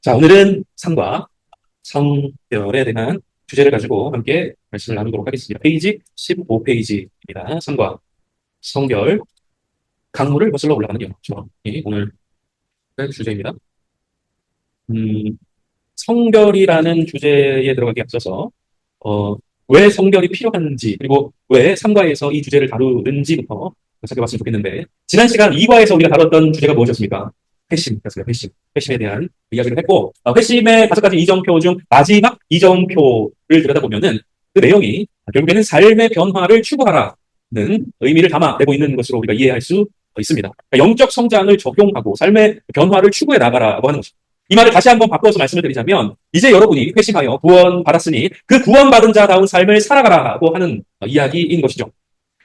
자, 오늘은 상과 성별에 대한 주제를 가지고 함께 말씀을 나누도록 하겠습니다. 페이지 15페이지입니다. 상과 성별, 강물을 거슬러 올라가는 영역이 오늘 주제입니다. 음, 성별이라는 주제에 들어가기 앞서서 왜 성별이 필요한지 그리고 왜 상과에서 이 주제를 다루는지부터 살펴봤으면 좋겠는데, 지난 시간 2과에서 우리가 다뤘던 주제가 무엇이었습니까? 회심이었습니다. 회심에 대한 이야기를 했고, 회심의 5가지 이정표 중 마지막 이정표를 들여다보면은 그 내용이 결국에는 삶의 변화를 추구하라는 의미를 담아내고 있는 것으로 우리가 이해할 수 있습니다. 그러니까 영적 성장을 적용하고 삶의 변화를 추구해 나가라고 하는 것입니다. 이 말을 다시 한번 바꿔서 말씀을 드리자면, 이제 여러분이 회심하여 구원받았으니 그 구원받은 자다운 삶을 살아가라고 하는 이야기인 것이죠.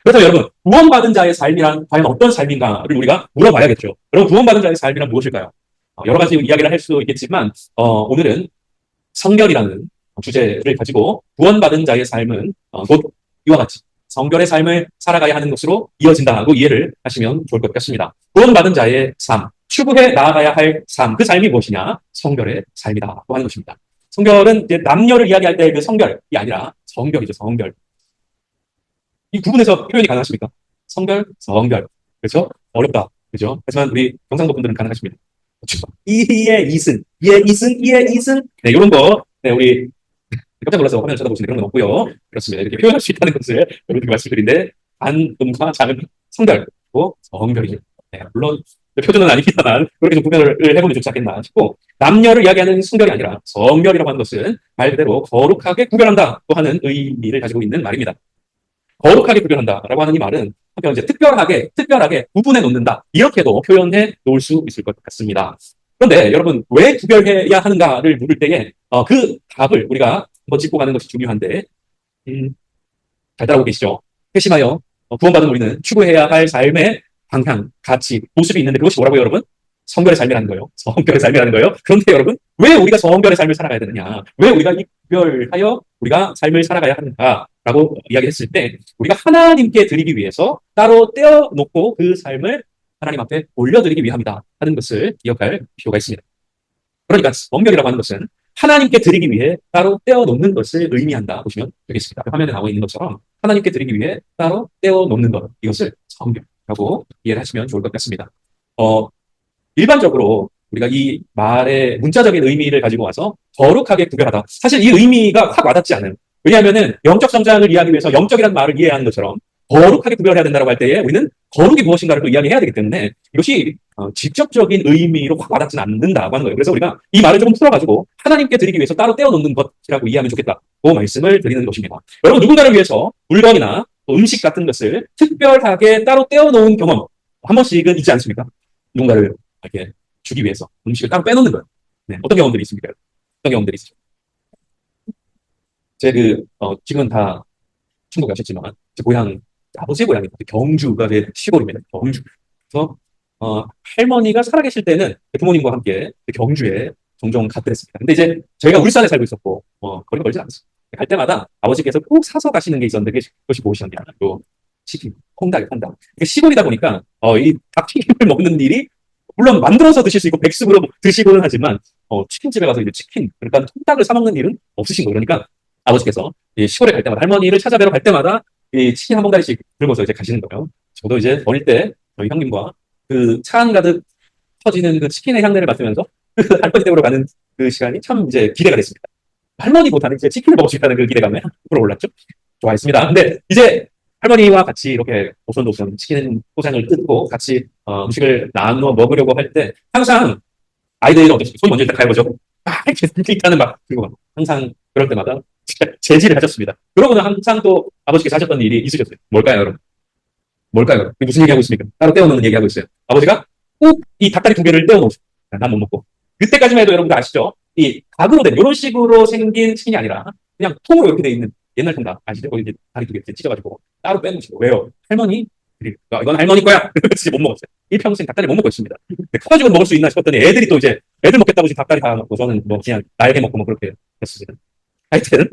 그래서 여러분, 구원받은 자의 삶이란 과연 어떤 삶인가를 우리가 물어봐야겠죠. 여러분, 구원받은 자의 삶이란 무엇일까요? 여러 가지 이야기를 할 수 있겠지만, 오늘은 성결이라는 주제를 가지고 구원받은 자의 삶은 곧 이와 같이 성결의 삶을 살아가야 하는 것으로 이어진다고 이해를 하시면 좋을 것 같습니다. 구원받은 자의 삶, 추구해 나아가야 할 삶, 그 삶이 무엇이냐? 성결의 삶이다고 하는 것입니다. 성결은 이제 남녀를 이야기할 때 그 성결이 아니라 성별이죠, 성별. 이 구분해서 표현이 가능하십니까? 성별, 성별. 그렇죠? 어렵다. 그렇죠? 하지만 우리 경상도 분들은 가능하십니다. 그렇죠? 이의 이승, 이의 이승, 이의 이승. 네, 이런 거, 네, 우리 깜짝 놀라서 화면을 쳐다보시는 그런 건 없고요. 그렇습니다. 이렇게 표현할 수 있다는 것을 여러분께 말씀드린데, 안음과 장은 성별이고 성별이죠. 네, 물론 표준은 아니지만 그렇게 좀 구별을 해보면 좋지 않겠나 싶고, 남녀를 이야기하는 성별이 아니라 성별이라고 하는 것은 말 그대로 거룩하게 구별한다고 하는 의미를 가지고 있는 말입니다. 거룩하게 구별한다라고 하는 이 말은 한편 이제 특별하게 구분해 놓는다, 이렇게도 표현해 놓을 수 있을 것 같습니다. 그런데 여러분, 왜 구별해야 하는가를 물을 때에 그 답을 우리가 한번 짚고 가는 것이 중요한데, 잘 따라오고 계시죠? 회심하여 구원받은 우리는 추구해야 할 삶의 방향, 가치, 모습이 있는데 그것이 뭐라고요, 여러분? 성별의 삶이라는 거예요. 성별의 삶이라는 거예요. 그런데 여러분, 왜 우리가 성별의 삶을 살아가야 되느냐? 왜 우리가 이 구별하여 우리가 삶을 살아가야 하는가라고 이야기했을 때, 우리가 하나님께 드리기 위해서 따로 떼어놓고 그 삶을 하나님 앞에 올려드리기 위함이다 하는 것을 기억할 필요가 있습니다. 그러니까 성별이라고 하는 것은 하나님께 드리기 위해 따로 떼어놓는 것을 의미한다 보시면 되겠습니다. 화면에 나와 있는 것처럼 하나님께 드리기 위해 따로 떼어놓는 것, 이것을 성별이라고 이해를 하시면 좋을 것 같습니다. 일반적으로 우리가 이 말의 문자적인 의미를 가지고 와서 거룩하게 구별하다, 사실 이 의미가 확 와닿지 않은, 왜냐하면은 영적 성장을 이해하기 위해서 영적이라는 말을 이해하는 것처럼 거룩하게 구별해야 된다고 할 때에 우리는 거룩이 무엇인가를 또 이야기해야 되기 때문에 이것이 직접적인 의미로 확 와닿지는 않는다고 하는 거예요. 그래서 우리가 이 말을 조금 풀어가지고 하나님께 드리기 위해서 따로 떼어놓는 것이라고 이해하면 좋겠다고 말씀을 드리는 것입니다. 여러분, 누군가를 위해서 물건이나 음식 같은 것을 특별하게 따로 떼어놓은 경험 한 번씩은 있지 않습니까? 누군가를 이렇게 주기 위해서 음식을 따로 빼놓는 거예요. 네, 어떤 경험들이 있습니까? 어떤 경험들이 있으죠? 지금은 다 충북 가셨지만, 제 고향, 아버지의 고향이 경주가 제 시골입니다. 경주. 그래서, 할머니가 살아계실 때는 부모님과 함께 경주에 종종 갔더랬습니다. 근데 이제 저희가 울산에 살고 있었고, 거리가 멀지 않았어요. 갈 때마다 아버지께서 꼭 사서 가시는 게 있었는데, 그것이 무엇이었냐? 치킨, 콩닭. 이게 시골이다 보니까, 이 닭튀김을 먹는 일이, 물론 만들어서 드실 수 있고 백숙으로 드시고는 하지만, 치킨집에 가서 이제 치킨, 그러니까 통닭을 사 먹는 일은 없으신 거예요. 그러니까 아버지께서 이 시골에 갈 때마다, 할머니를 찾아뵈러 갈 때마다 이 치킨 한 봉다리씩 들고서 이제 가시는 거예요. 저도 이제 어릴 때 저희 형님과 그 차 안 가득 터지는 그 치킨의 향내를 맡으면서 그 할머니 댁으로 가는 그 시간이 참 이제 기대가 됐습니다. 할머니보다는 이제 치킨을 먹을 수 있다는 그 기대감에 불어올랐죠. 좋아했습니다. 근데 이제 할머니와 같이 이렇게 오손도손 치킨 포장을 뜯고 같이 음식을 나누어 먹으려고 할 때 항상 아이들은 어떻게 손이 먼저 일단 가해보죠. 이렇게 일단은 막 그리고 막 항상 그럴 때마다 제지를 하셨습니다. 그러고는 항상 또 아버지께서 하셨던 일이 있으셨어요. 뭘까요, 여러분? 뭘까요? 무슨 얘기하고 있습니까? 따로 떼어놓는 얘기하고 있어요. 아버지가 꼭 이 닭다리 2개를 떼어놓으세요. 난 못 먹고. 그때까지만 해도 여러분들 아시죠? 이 닭으로 된 이런 식으로 생긴 치킨이 아니라 그냥 통으로 이렇게 돼 있는 옛날 통닭 아시죠? 거기 이제 다리 2개 찢어가지고 따로 빼놓으시고. 왜요? 할머니, 이건 할머니 거야. 그래서 못 먹었어요. 일평생 닭다리 못 먹고 있습니다. 커가지고 먹을 수 있나 싶었더니 애들이 또 이제 애들 먹겠다고 지금 닭다리 다 먹고 저는 뭐 그냥 날개 먹고 뭐 그렇게 했습니다. 하여튼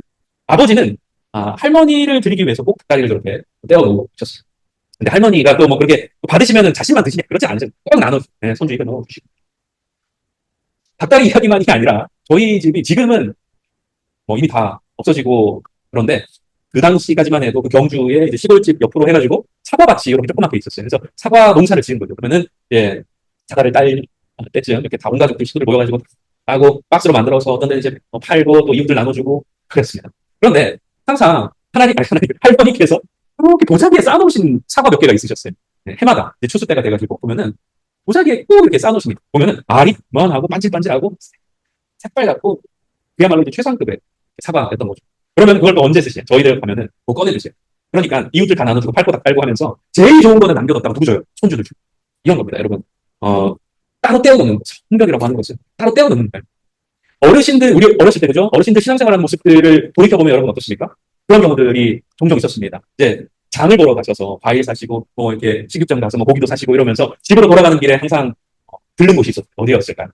아버지는 할머니를 드리기 위해서 꼭 닭다리를 그렇게 떼어놓으셨어요. 근데 할머니가 또 뭐 그렇게 받으시면은 자신만 드시냐 그렇지 않으세요. 꼭 나눠 손주에게 넣어주시고. 닭다리 이야기만이 아니라 저희 집이 지금은 뭐 이미 다 없어지고 그런데 그 당시까지만 해도 그 경주에 이제 시골집 옆으로 해가지고 사과밭이 이렇게 조그맣게 있었어요. 그래서 사과 농사를 지은 거죠. 그러면은 예 사과를 딸 때쯤 이렇게 다 온 가족들 친구들 모여가지고 따고 박스로 만들어서 어떤 데는 이제 팔고 또 이웃들 나눠주고 그랬습니다. 그런데 항상 하나님 할머니께서 이렇게 도자기에 쌓아놓으신 사과 몇 개가 있으셨어요. 네, 해마다 이제 추수 때가 돼가지고 보면은 도자기에 꼭 이렇게 쌓아놓으십니다. 보면은 알이 무한하고 반질반질하고 색깔같고 그야말로 이제 최상급의 사과였던 거죠. 그러면 그걸 또 언제 쓰시냐? 저희들 가면은 뭐 꺼내주세요. 그러니까 이웃들 다 나눠주고 팔고 다 팔고 하면서 제일 좋은 거는 남겨뒀다가 누구 줘요? 손주들 줘. 이런 겁니다, 여러분. 따로 떼어놓는 거죠. 성벽이라고 하는 것은 따로 떼어놓는 거예요. 어르신들, 우리 어렸을 때, 그죠? 어르신들 신앙생활하는 모습들을 돌이켜보면 여러분 어떻습니까? 그런 경우들이 종종 있었습니다. 이제 장을 보러 가셔서 과일 사시고, 뭐 이렇게 식육점 가서 뭐 고기도 사시고 이러면서 집으로 돌아가는 길에 항상 들른 곳이 있었어요. 어디였을까요?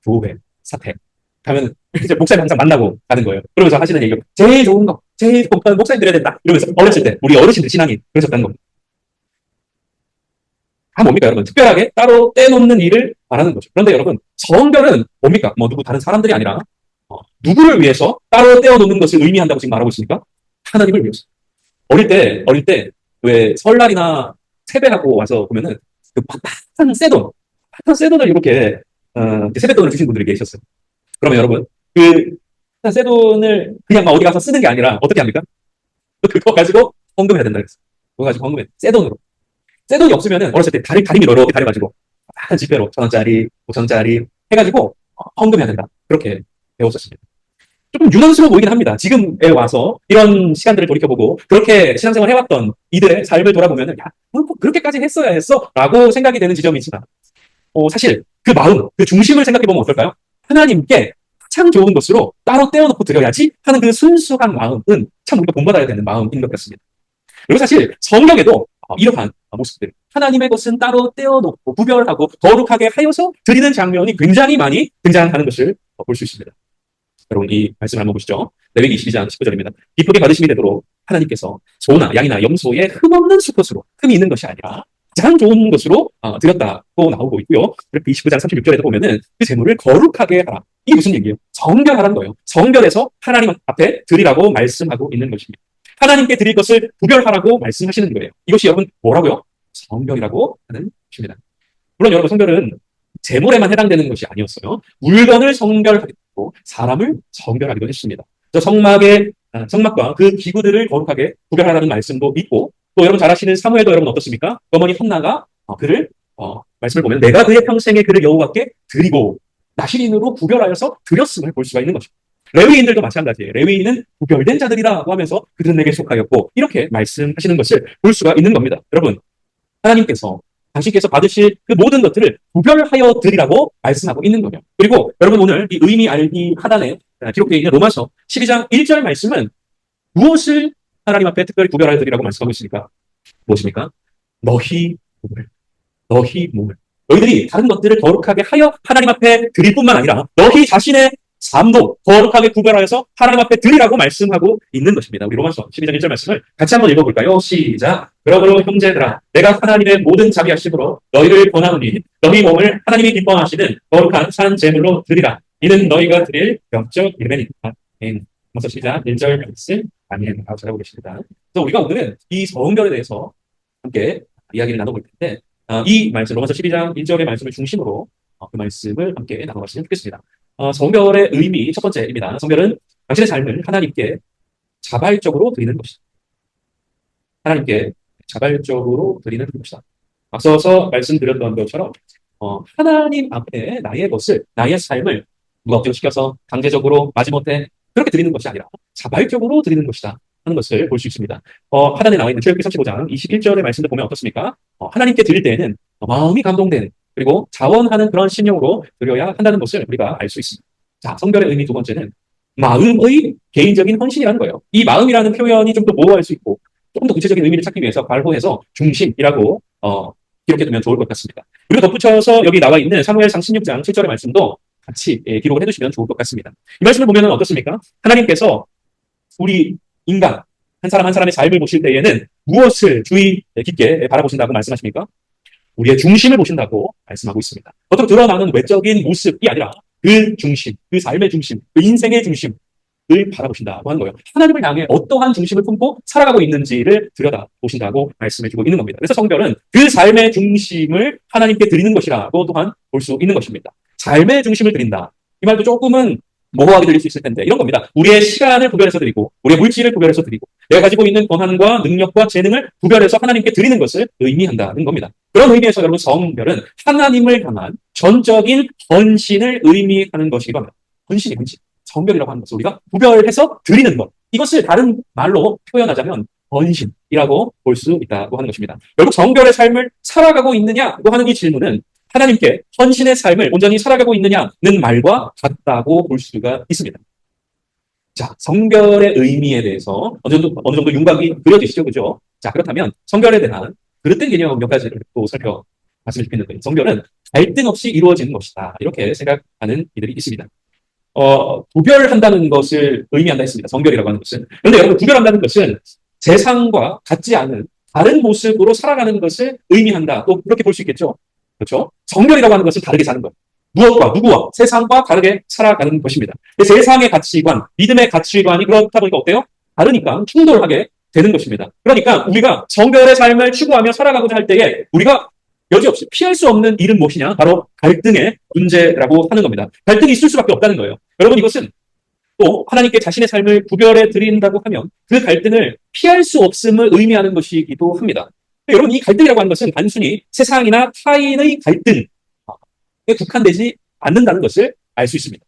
교회, 사택. 가면 이제 목사님 항상 만나고 가는 거예요. 그러면서 하시는 얘기가 제일 좋은 거, 제일 좋은 거 목사님 드려야 된다. 이러면서 어렸을 때 우리 어르신들 신앙이 그러셨다는 겁니다. 뭡니까, 여러분? 특별하게 따로 떼놓는 일을 말하는 거죠. 그런데 여러분, 성별은 뭡니까? 뭐 누구 다른 사람들이 아니라 누구를 위해서 따로 떼어놓는 것을 의미한다고 지금 말하고 있습니까? 하나님을 위해서. 어릴 때 왜 설날이나 세배하고 와서 보면은 그 팥한 쇠돈을 이렇게 세뱃돈을 주신 분들이 계셨어요. 그러면 여러분, 그 쇠돈을 그냥 막 어디 가서 쓰는 게 아니라 어떻게 합니까? 그거 가지고 헌금해야 된다 그랬어요. 그거 가지고 헌금해. 쇠돈으로. 쇠돈이 없으면은 어렸을 때 다림이 이렇게 다려가지고 한 지폐로 1,000원짜리, 5,000원짜리 해가지고 헌금해야 된다. 그렇게 배웠었습니다. 조금 유난스러워 보이긴 합니다. 지금에 와서 이런 시간들을 돌이켜보고 그렇게 신앙생활 해왔던 이들의 삶을 돌아보면은 야, 뭐 그렇게까지 했어야 했어? 라고 생각이 되는 지점이 있지만 사실 그 마음, 그 중심을 생각해보면 어떨까요? 하나님께 참 좋은 것으로 따로 떼어놓고 드려야지 하는 그 순수한 마음은 참 우리가 본받아야 되는 마음인 것 같습니다. 그리고 사실 성경에도 이러한 모습들, 하나님의 것은 따로 떼어놓고 구별하고 거룩하게 하여서 드리는 장면이 굉장히 많이 등장하는 것을 볼 수 있습니다. 여러분 이 말씀을 한번 보시죠. 레위기 22장 19절입니다. 기쁘게 받으심이 되도록 하나님께서 소나 양이나 염소의 흠없는 수컷으로 흠이 있는 것이 아니라 가장 좋은 것으로 드렸다고 나오고 있고요. 그렇게 29장 36절에도 보면은 그 재물을 거룩하게 하라. 이게 무슨 얘기예요? 성별하라는 거예요. 성별해서 하나님 앞에 드리라고 말씀하고 있는 것입니다. 하나님께 드릴 것을 구별하라고 말씀하시는 거예요. 이것이 여러분 뭐라고요? 성별이라고 하는 것입니다. 물론 여러분 성별은 재물에만 해당되는 것이 아니었어요. 물건을 성별하기도 했고 사람을 성별하기도 했습니다. 성막과 그 기구들을 거룩하게 구별하라는 말씀도 있고 또 여러분 잘 아시는 사무엘도 여러분 어떻습니까? 어머니 한나가 그를 말씀을 보면 내가 그의 평생에 그를 여호와께 드리고 나시린으로 구별하여서 드렸음을 볼 수가 있는 것입니다. 레위인들도 마찬가지예요. 레위인은 구별된 자들이라고 하면서 그들은 내게 속하였고 이렇게 말씀하시는 것을 볼 수가 있는 겁니다. 여러분 하나님께서 당신께서 받으실 그 모든 것들을 구별하여 드리라고 말씀하고 있는 거예요. 그리고 여러분 오늘 이 의미 알기 하단에 기록되어 있는 로마서 12장 1절 말씀은 무엇을 하나님 앞에 특별히 구별하여 드리라고 말씀하고 있습니까? 무엇입니까? 너희 몸을 너희들이 다른 것들을 거룩하게 하여 하나님 앞에 드릴 뿐만 아니라 너희 자신의 삶도 거룩하게 구별하여서 하나님 앞에 드리라고 말씀하고 있는 것입니다. 우리 로마서 12장 1절 말씀을 같이 한번 읽어볼까요? 시작. 그러므로 형제들아 내가 하나님의 모든 자비하심으로 너희를 권하노니 너희 몸을 하나님이 기뻐하시는 거룩한 산 제물로 드리라. 이는 너희가 드릴 영적 예배니라. 로마서 12장 1절 말씀 아멘. 잘하고 계십니다. 그래서 우리가 오늘은 이 성별에 대해서 함께 이야기를 나눠볼 텐데 이 말씀 로마서 12장 1절의 말씀을 중심으로 그 말씀을 함께 나눠봤으면 좋겠습니다. 성별의 의미 첫 번째입니다. 성별은 당신의 삶을 하나님께 자발적으로 드리는 것이다. 하나님께 자발적으로 드리는 것이다. 앞서서 말씀드렸던 것처럼 하나님 앞에 나의 것을, 나의 삶을 누가 억지로시켜서 강제적으로 마지못해 그렇게 드리는 것이 아니라 자발적으로 드리는 것이다 하는 것을 볼 수 있습니다. 하단에 나와 있는 출애굽기 35장 21절의 말씀을 보면 어떻습니까? 하나님께 드릴 때에는 마음이 감동되는 그리고 자원하는 그런 심령으로 드려야 한다는 것을 우리가 알 수 있습니다. 자, 성별의 의미 두 번째는 마음의 개인적인 헌신이라는 거예요. 이 마음이라는 표현이 좀 더 모호할 수 있고 조금 더 구체적인 의미를 찾기 위해서 발호해서 중심이라고 기록해두면 좋을 것 같습니다. 그리고 덧붙여서 여기 나와 있는 사무엘상 16장 7절의 말씀도 같이 기록을 해두시면 좋을 것 같습니다. 이 말씀을 보면 어떻습니까? 하나님께서 우리 인간 한 사람 한 사람의 삶을 보실 때에는 무엇을 주의 깊게 바라보신다고 말씀하십니까? 우리의 중심을 보신다고 말씀하고 있습니다. 겉으로 드러나는 외적인 모습이 아니라 그 중심, 그 삶의 중심, 그 인생의 중심을 바라보신다고 하는 거예요. 하나님을 향해 어떠한 중심을 품고 살아가고 있는지를 들여다보신다고 말씀해주고 있는 겁니다. 그래서 성별은 그 삶의 중심을 하나님께 드리는 것이라고 또한 볼 수 있는 것입니다. 삶의 중심을 드린다. 이 말도 조금은 모호하게 들릴 수 있을 텐데 이런 겁니다. 우리의 시간을 구별해서 드리고 우리의 물질을 구별해서 드리고 내가 가지고 있는 권한과 능력과 재능을 구별해서 하나님께 드리는 것을 의미한다는 겁니다. 그런 의미에서 여러분 성별은 하나님을 향한 전적인 헌신을 의미하는 것이기도 합니다. 헌신. 성별이라고 하는 것을 우리가 구별해서 드리는 것. 이것을 다른 말로 표현하자면 헌신이라고 볼 수 있다고 하는 것입니다. 결국 성별의 삶을 살아가고 있느냐고 하는 이 질문은 하나님께 헌신의 삶을 온전히 살아가고 있느냐는 말과 같다고 볼 수가 있습니다. 자, 성별의 의미에 대해서 어느 정도 윤곽이 그려지시죠, 그죠? 자, 그렇다면 성별에 대한 그릇된 개념 몇 가지를 또 말씀을 드리는데, 성별은 갈등 없이 이루어지는 것이다. 이렇게 생각하는 이들이 있습니다. 구별한다는 것을 의미한다 했습니다. 성별이라고 하는 것은. 그런데 여러분, 구별한다는 것은 세상과 같지 않은 다른 모습으로 살아가는 것을 의미한다. 또 그렇게 볼 수 있겠죠. 그렇죠? 성별이라고 하는 것은 다르게 사는 것. 무엇과 누구와 세상과 다르게 살아가는 것입니다. 세상의 가치관, 믿음의 가치관이 그렇다 보니까 어때요? 다르니까 충돌하게 되는 것입니다. 그러니까 우리가 성별의 삶을 추구하며 살아가고자 할 때에 우리가 여지없이 피할 수 없는 일은 무엇이냐? 바로 갈등의 문제라고 하는 겁니다. 갈등이 있을 수밖에 없다는 거예요. 여러분, 이것은 또 하나님께 자신의 삶을 구별해 드린다고 하면 그 갈등을 피할 수 없음을 의미하는 것이기도 합니다. 여러분, 이 갈등이라고 하는 것은 단순히 세상이나 타인의 갈등에 국한되지 않는다는 것을 알 수 있습니다.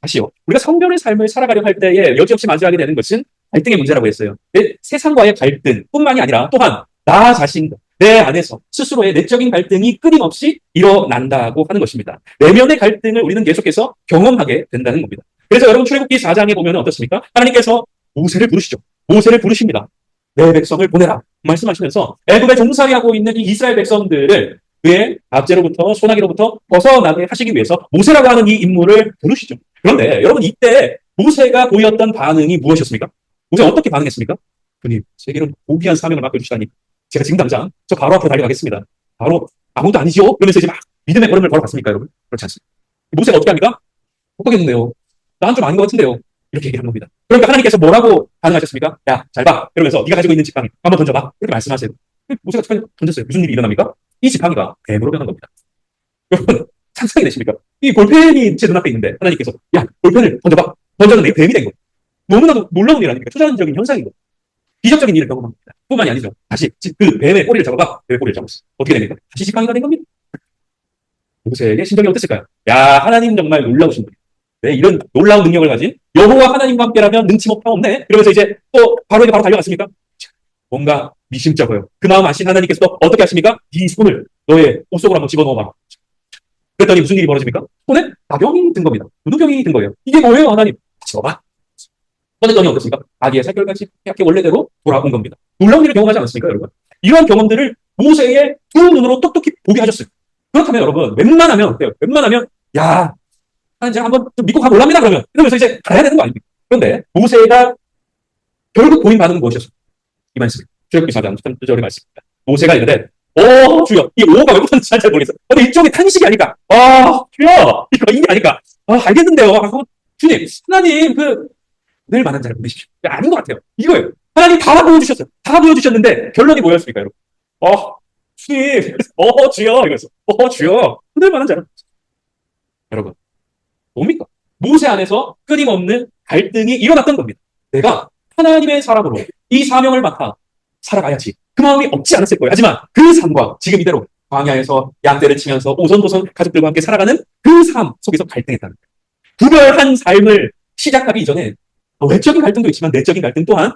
다시요. 우리가 성별의 삶을 살아가려 할 때에 여지없이 마주하게 되는 것은 갈등의 문제라고 했어요. 세상과의 갈등뿐만이 아니라 또한 나 자신과 내 안에서 스스로의 내적인 갈등이 끊임없이 일어난다고 하는 것입니다. 내면의 갈등을 우리는 계속해서 경험하게 된다는 겁니다. 그래서 여러분 출애굽기 4장에 보면 어떻습니까? 하나님께서 모세를 부르시죠. 모세를 부르십니다. 내 백성을 보내라 말씀하시면서 애굽에 종살이하고 있는 이 이스라엘 백성들을 그의 압제로부터 소나기로부터 벗어나게 하시기 위해서 모세라고 하는 이 인물을 부르시죠. 그런데 여러분 이때 모세가 보였던 반응이 무엇이었습니까? 모세 어떻게 반응했습니까? 주님, 제게는 고귀한 사명을 맡겨주시다니 제가 지금 당장 저 바로 앞으로 달려가겠습니다. 바로 아무도 아니죠? 그러면서 이제 막 믿음의 걸음을 걸어갔습니까, 여러분? 그렇지 않습니다. 모세가 어떻게 합니까? 못 가겠는데요. 난 좀 아닌 것 같은데요. 이렇게 얘기하는 겁니다. 그러니까 하나님께서 뭐라고 반응하셨습니까? 야, 잘 봐. 이러면서 네가 가지고 있는 지팡이 한번 던져봐. 이렇게 말씀하세요. 모세가 지팡이 던졌어요. 무슨 일이 일어납니까? 이 지팡이가 뱀으로 변한 겁니다. 여러분, 상상이 되십니까? 이 볼펜이 제 눈앞에 있는데 하나님께서 야, 볼펜을 던져봐. 던졌는데 뱀이 된 거예요. 너무나도 놀라운 일 아닙니까? 초자연적인 현상인 거예요. 기적적인 일을 경험합니다. 뿐만이 아니죠. 다시 그 뱀의 꼬리를 잡아봐. 뱀의 꼬리를 잡았어. 어떻게 됩니까? 다시 지팡이가 된 겁니다. 모세에게 심정이 어땠을까요? 야, 하나님 정말 놀라우신 분이에요. 네, 이런 놀라운 능력을 가진 여호와 하나님과 함께라면 능치 못함 없네. 그러면서 이제 또 바로에게 바로 달려갔습니까? 뭔가 미심쩍어요. 그 마음 아신 하나님께서 또 어떻게 하십니까? 이 손을 너의 옷 속으로 한번 집어넣어봐. 그랬더니 무슨 일이 벌어집니까? 손에 나병이 든 겁니다. 누두병이 든 거예요. 이게 뭐예요, 하나님? 다시 넣어봐. 꺼냈더니 어떻습니까? 아기의 살결같이 하얗게 원래대로 돌아온 겁니다. 놀라운 일을 경험하지 않았습니까, 여러분? 이러한 경험들을 모세의 두 눈으로 똑똑히 보게 하셨어요. 그렇다면 여러분, 웬만하면, 야, 이제 한번 좀 믿고 가볼랍니다, 그러면. 이러면서 이제 가야 되는 거 아닙니까? 그런데 모세가 결국 보인 반응은 무엇이었습니까? 이 말씀. 출애굽기 4장 13절의 말씀입니다. 모세가 이르되, 주여, 이 오가 왜 붙었는지 잘 모르겠어요. 근데 일종의 탄식이 아닐까? 주여, 이거 이게 아닐까? 알겠는데요. 주님, 하나님, 늘 만한 자를 보내십시오. 아닌 것 같아요. 이거예요. 하나님 다 보여주셨어요. 다 보여주셨는데 결론이 뭐였습니까, 여러분? 주님, 주여, 이거였어. 주여, 늘 만한 자를. 여러분, 뭡니까? 모세 안에서 끊임없는 갈등이 일어났던 겁니다. 내가 하나님의 사람으로 이 사명을 맡아 살아가야지. 그 마음이 없지 않았을 거예요. 하지만 그 삶과 지금 이대로 광야에서 양떼를 치면서 오손도손 가족들과 함께 살아가는 그 삶 속에서 갈등했다는 거예요. 구별한 삶을 시작하기 이전에 외적인 갈등도 있지만 내적인 갈등 또한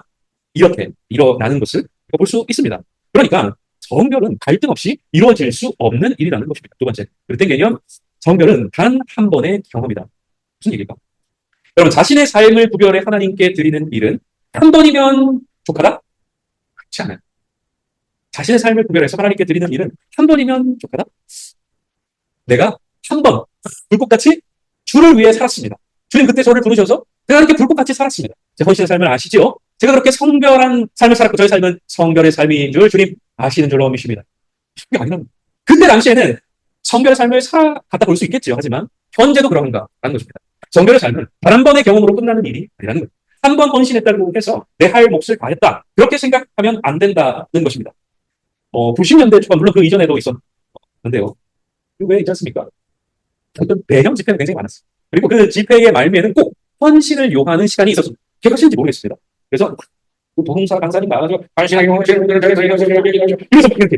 이렇게 일어나는 것을 볼 수 있습니다. 그러니까 성별은 갈등 없이 이루어질 수 없는 일이라는 것입니다. 두 번째, 그릇된 개념, 성별은 단 한 번의 경험이다. 무슨 얘기일까? 여러분, 자신의 삶을 구별해 하나님께 드리는 일은 한 번이면 족하다? 그렇지 않아요. 자신의 삶을 구별해서 하나님께 드리는 일은 한 번이면 족하다? 내가 한 번 불꽃같이 주를 위해 살았습니다. 주님 그때 저를 부르셔서 제가 이렇게 불꽃같이 살았습니다. 제 헌신의 삶을 아시죠? 제가 그렇게 성별한 삶을 살았고 저의 삶은 성별의 삶인 줄 주님 아시는 줄로 믿습니다. 그게 아니라 그때 당시에는 성별의 삶을 살아갔다 볼 수 있겠죠. 하지만 현재도 그런가라는 것입니다. 성별의 삶은 단 한 번의 경험으로 끝나는 일이 아니라는 거예요. 한 번 헌신했다고 해서 내 할 몫을 다했다. 그렇게 생각하면 안 된다는 것입니다. 90년대 초반, 물론 그 이전에도 있었는데요. 왜 있지 않습니까? 어떤 배형 집회가 굉장히 많았어요. 그리고 그 집회의 말미에는 꼭 헌신을 요하는 시간이 있었습니다. 기억하시는지 모르겠습니다. 그래서 도봉사 강사님 나와가지고 헌신하기 이래서 이렇게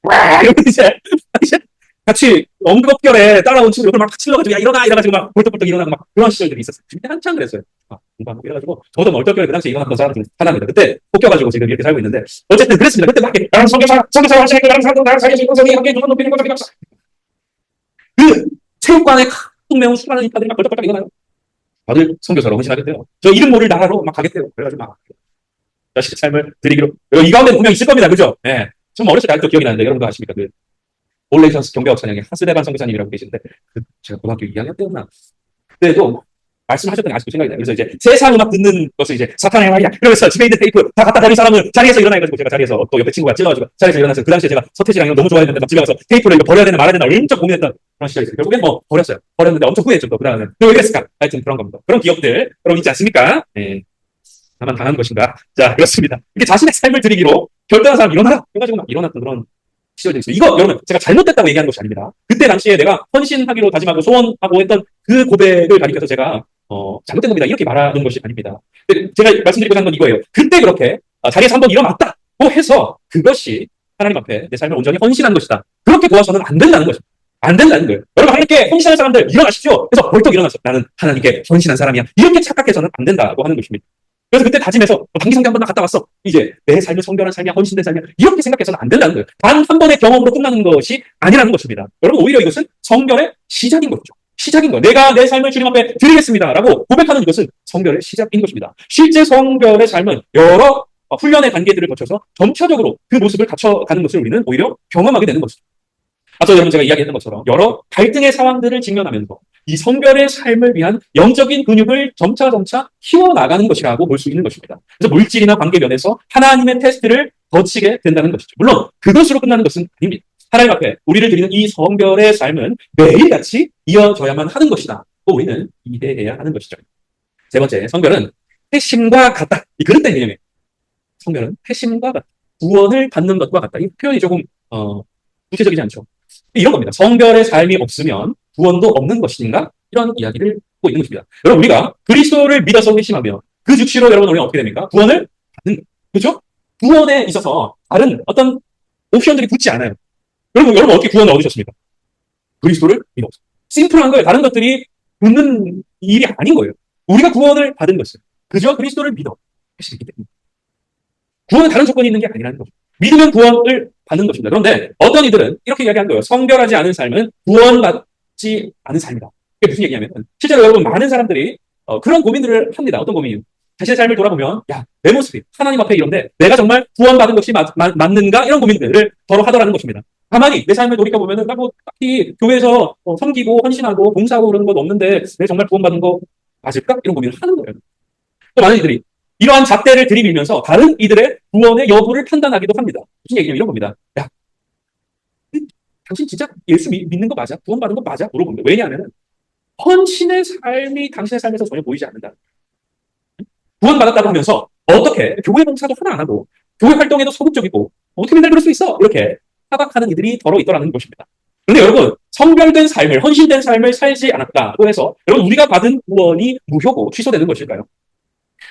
와 이러면 이제 같이 언급결에 따라온 친구들 막 찔러가지고 야 일어나 이래가지고 막 벌떡벌떡 일어나고 막 그런 시절들이 있었어요. 그때 한창 그랬어요. 공부하고 이래가지고 저도 멀쩡결에 그 당시에 일어났던 사람 중 하나입니다. 그때 뽑혀가지고 지금 이렇게 살고 있는데 어쨌든 그랬습니다. 그때 막 나는 성교사 헌신하고 나는 사회적 성이 함께 눈을 높이는 거죠. 그 체육관에 tung 매운 수많은 인파들이 막 벌떡벌떡 일어나요. 다들 선교사로 헌신하겠대요. 저 이름 모를 나라로 막 가겠대요. 그래가지고 막 자신의 삶을 드리기로. 이 가운데 분명 있을 겁니다. 그죠? 예. 좀 어렸을 때 아직도 기억이 나는데 여러분도 아십니까? 그 올레이션스 경배학 찬양의 하스데반 선교사님이라고 계시는데 제가 고등학교 2학년 때였나? 그때도 말씀하셨던 게 아직도 생각이 나요. 그래서 이제 세상 음악 듣는 것을 이제 사탄의 말이야. 그러면서 집에 있는 테이프 다 갖다 버린 사람은 자리에서 일어나가지고 제가 자리에서 또 옆에 친구가 찔러가지고 자리에서 일어나서 그 당시에 제가 서태지랑 너무 좋아했는데 집에 가서 테이프를 이거 버려야 되나 말아야 되나 엄청 고민했던 그런 시절이 있어요. 결국엔 버렸어요. 버렸는데 엄청 후회했죠. 또 그 다음에 왜 그랬을까? 하여튼 그런 겁니다. 그런 기억들 여러분 있지 않습니까? 네. 나만 당한 것인가? 자, 그렇습니다. 이렇게 자신의 삶을 드리기로 결단한 사람 일어나라! 해가지고 막 일어났던 그런 시절들이 있어요. 이거 여러분 제가 잘못됐다고 얘기하는 것이 아닙니다. 그때 당시에 내가 헌신하기로 다짐하고 소원하고 했던 그 고백을 가리켜서 제가 잘못된 겁니다. 이렇게 말하는 것이 아닙니다. 제가 말씀드리고자 하는 건 이거예요. 그때 그렇게 자리에서 한번 일어났다고 해서 그것이 하나님 앞에 내 삶을 온전히 헌신한 것이다. 그렇게 도와서는 안 된다는 거죠. 안 된다는 거예요. 여러분 하나님께 헌신하는 사람들 일어나십시오. 그래서 벌떡 일어나서 나는 하나님께 헌신한 사람이야. 이렇게 착각해서는 안 된다고 하는 것입니다. 그래서 그때 다짐해서 단기 성교 한번 갔다 왔어. 이제 내 삶을 성별한 삶이야, 헌신된 삶이야. 이렇게 생각해서는 안 된다는 거예요. 단 한 번의 경험으로 끝나는 것이 아니라는 것입니다. 여러분 오히려 이것은 성별의 시작인 거죠. 시작인 거예요. 내가 내 삶을 주님 앞에 드리겠습니다라고 고백하는 이것은 성별의 시작인 것입니다. 실제 성별의 삶은 여러 훈련의 단계들을 거쳐서 점차적으로 그 모습을 갖춰가는 것을 우리는 오히려 경험하게 되는 것이죠. 앞서 여러분 제가 이야기했던 것처럼 여러 갈등의 상황들을 직면하면서 이 성별의 삶을 위한 영적인 근육을 점차 키워나가는 것이라고 볼 수 있는 것입니다. 그래서 물질이나 관계 면에서 하나님의 테스트를 거치게 된다는 것이죠. 물론 그것으로 끝나는 것은 아닙니다. 하나님 앞에 우리를 드리는 이 성별의 삶은 매일같이 이어져야만 하는 것이다. 우리는 이해해야 하는 것이죠. 세 번째, 성별은 패심과 같다. 이 그릇된 개념이에요. 성별은 패심과 같다. 구원을 받는 것과 같다. 이 표현이 조금 구체적이지 않죠. 이런 겁니다. 성별의 삶이 없으면 구원도 없는 것인가? 이런 이야기를 하고 있는 것입니다. 여러분 우리가 그리스도를 믿어서 회심하며 그 즉시로 여러분 우리는 어떻게 됩니까? 구원을 받는 그렇죠? 구원에 있어서 다른 어떤 옵션들이 붙지 않아요. 여러분 어떻게 구원을 얻으셨습니까? 그리스도를 믿어. 심플한 거예요. 다른 것들이 붙는 일이 아닌 거예요. 우리가 구원을 받은 것은 그저 그리스도를 믿어 회심했기 때문에 구원은 다른 조건이 있는 게 아니라는 거죠. 믿으면 구원을 받는 것입니다. 그런데 어떤 이들은 이렇게 이야기한 거예요. 성별하지 않은 삶은 구원받지 않은 삶이다. 이게 무슨 얘기냐면 실제로 여러분 많은 사람들이 그런 고민들을 합니다. 어떤 고민이요? 자신의 삶을 돌아보면 야, 내 모습이 하나님 앞에 이런데 내가 정말 구원받은 것이 맞는가? 이런 고민들을 더러 하더라는 것입니다. 가만히 내 삶을 돌이켜보면 나 뭐 딱히 교회에서 섬기고 헌신하고 봉사하고 그러는 건 없는데 내가 정말 구원받은 거 맞을까? 이런 고민을 하는 거예요. 또 많은 이들이 이러한 잣대를 들이밀면서 다른 이들의 구원의 여부를 판단하기도 합니다. 무슨 얘기냐면 이런 겁니다. 야, 당신 진짜 예수 믿는 거 맞아? 구원받은 거 맞아? 물어봅니다. 왜냐하면 헌신의 삶이 당신의 삶에서 전혀 보이지 않는다. 구원받았다고 하면서 어떻게 교회 봉사도 하나 안 하고 교회 활동에도 소극적이고 어떻게 맨날 그럴 수 있어? 이렇게 타박하는 이들이 더러 있더라는 것입니다. 그런데 여러분 성별된 삶을 헌신된 삶을 살지 않았다고 해서 여러분 우리가 받은 구원이 무효고 취소되는 것일까요?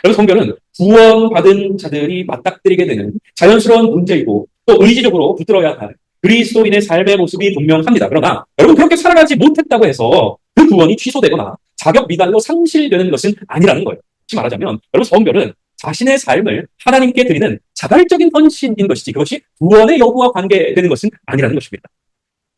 여러분 성별은 구원받은 자들이 맞닥뜨리게 되는 자연스러운 문제이고 또 의지적으로 붙들어야 할 그리스도인의 삶의 모습이 분명합니다. 그러나 여러분 그렇게 살아가지 못했다고 해서 그 구원이 취소되거나 자격 미달로 상실되는 것은 아니라는 거예요. 다시 말하자면 여러분 성별은 자신의 삶을 하나님께 드리는 자발적인 헌신인 것이지 그것이 구원의 여부와 관계되는 것은 아니라는 것입니다.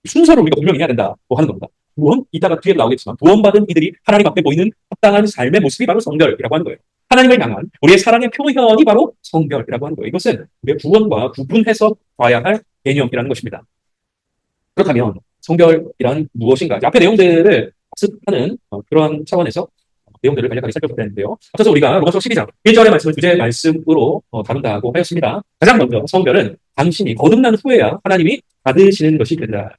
순서를 우리가 분명히 해야 된다고 하는 겁니다. 구원, 이따가 뒤에 나오겠지만 구원받은 이들이 하나님 앞에 보이는 합당한 삶의 모습이 바로 성별이라고 하는 거예요. 하나님을 향한 우리의 사랑의 표현이 바로 성별이라고 하는 거예요. 이것은 우리의 구원과 구분해서 봐야 할 개념이라는 것입니다. 그렇다면 성별이란 무엇인가? 앞에 내용들을 학습하는 그러한 차원에서 내용들을 간략하게 살펴볼 텐데요. 앞서서 우리가 로마서 12장 1절의 말씀을 주제 말씀으로 다룬다고 하였습니다. 가장 먼저 성별은 당신이 거듭난 후에야 하나님이 받으시는 것이 된다는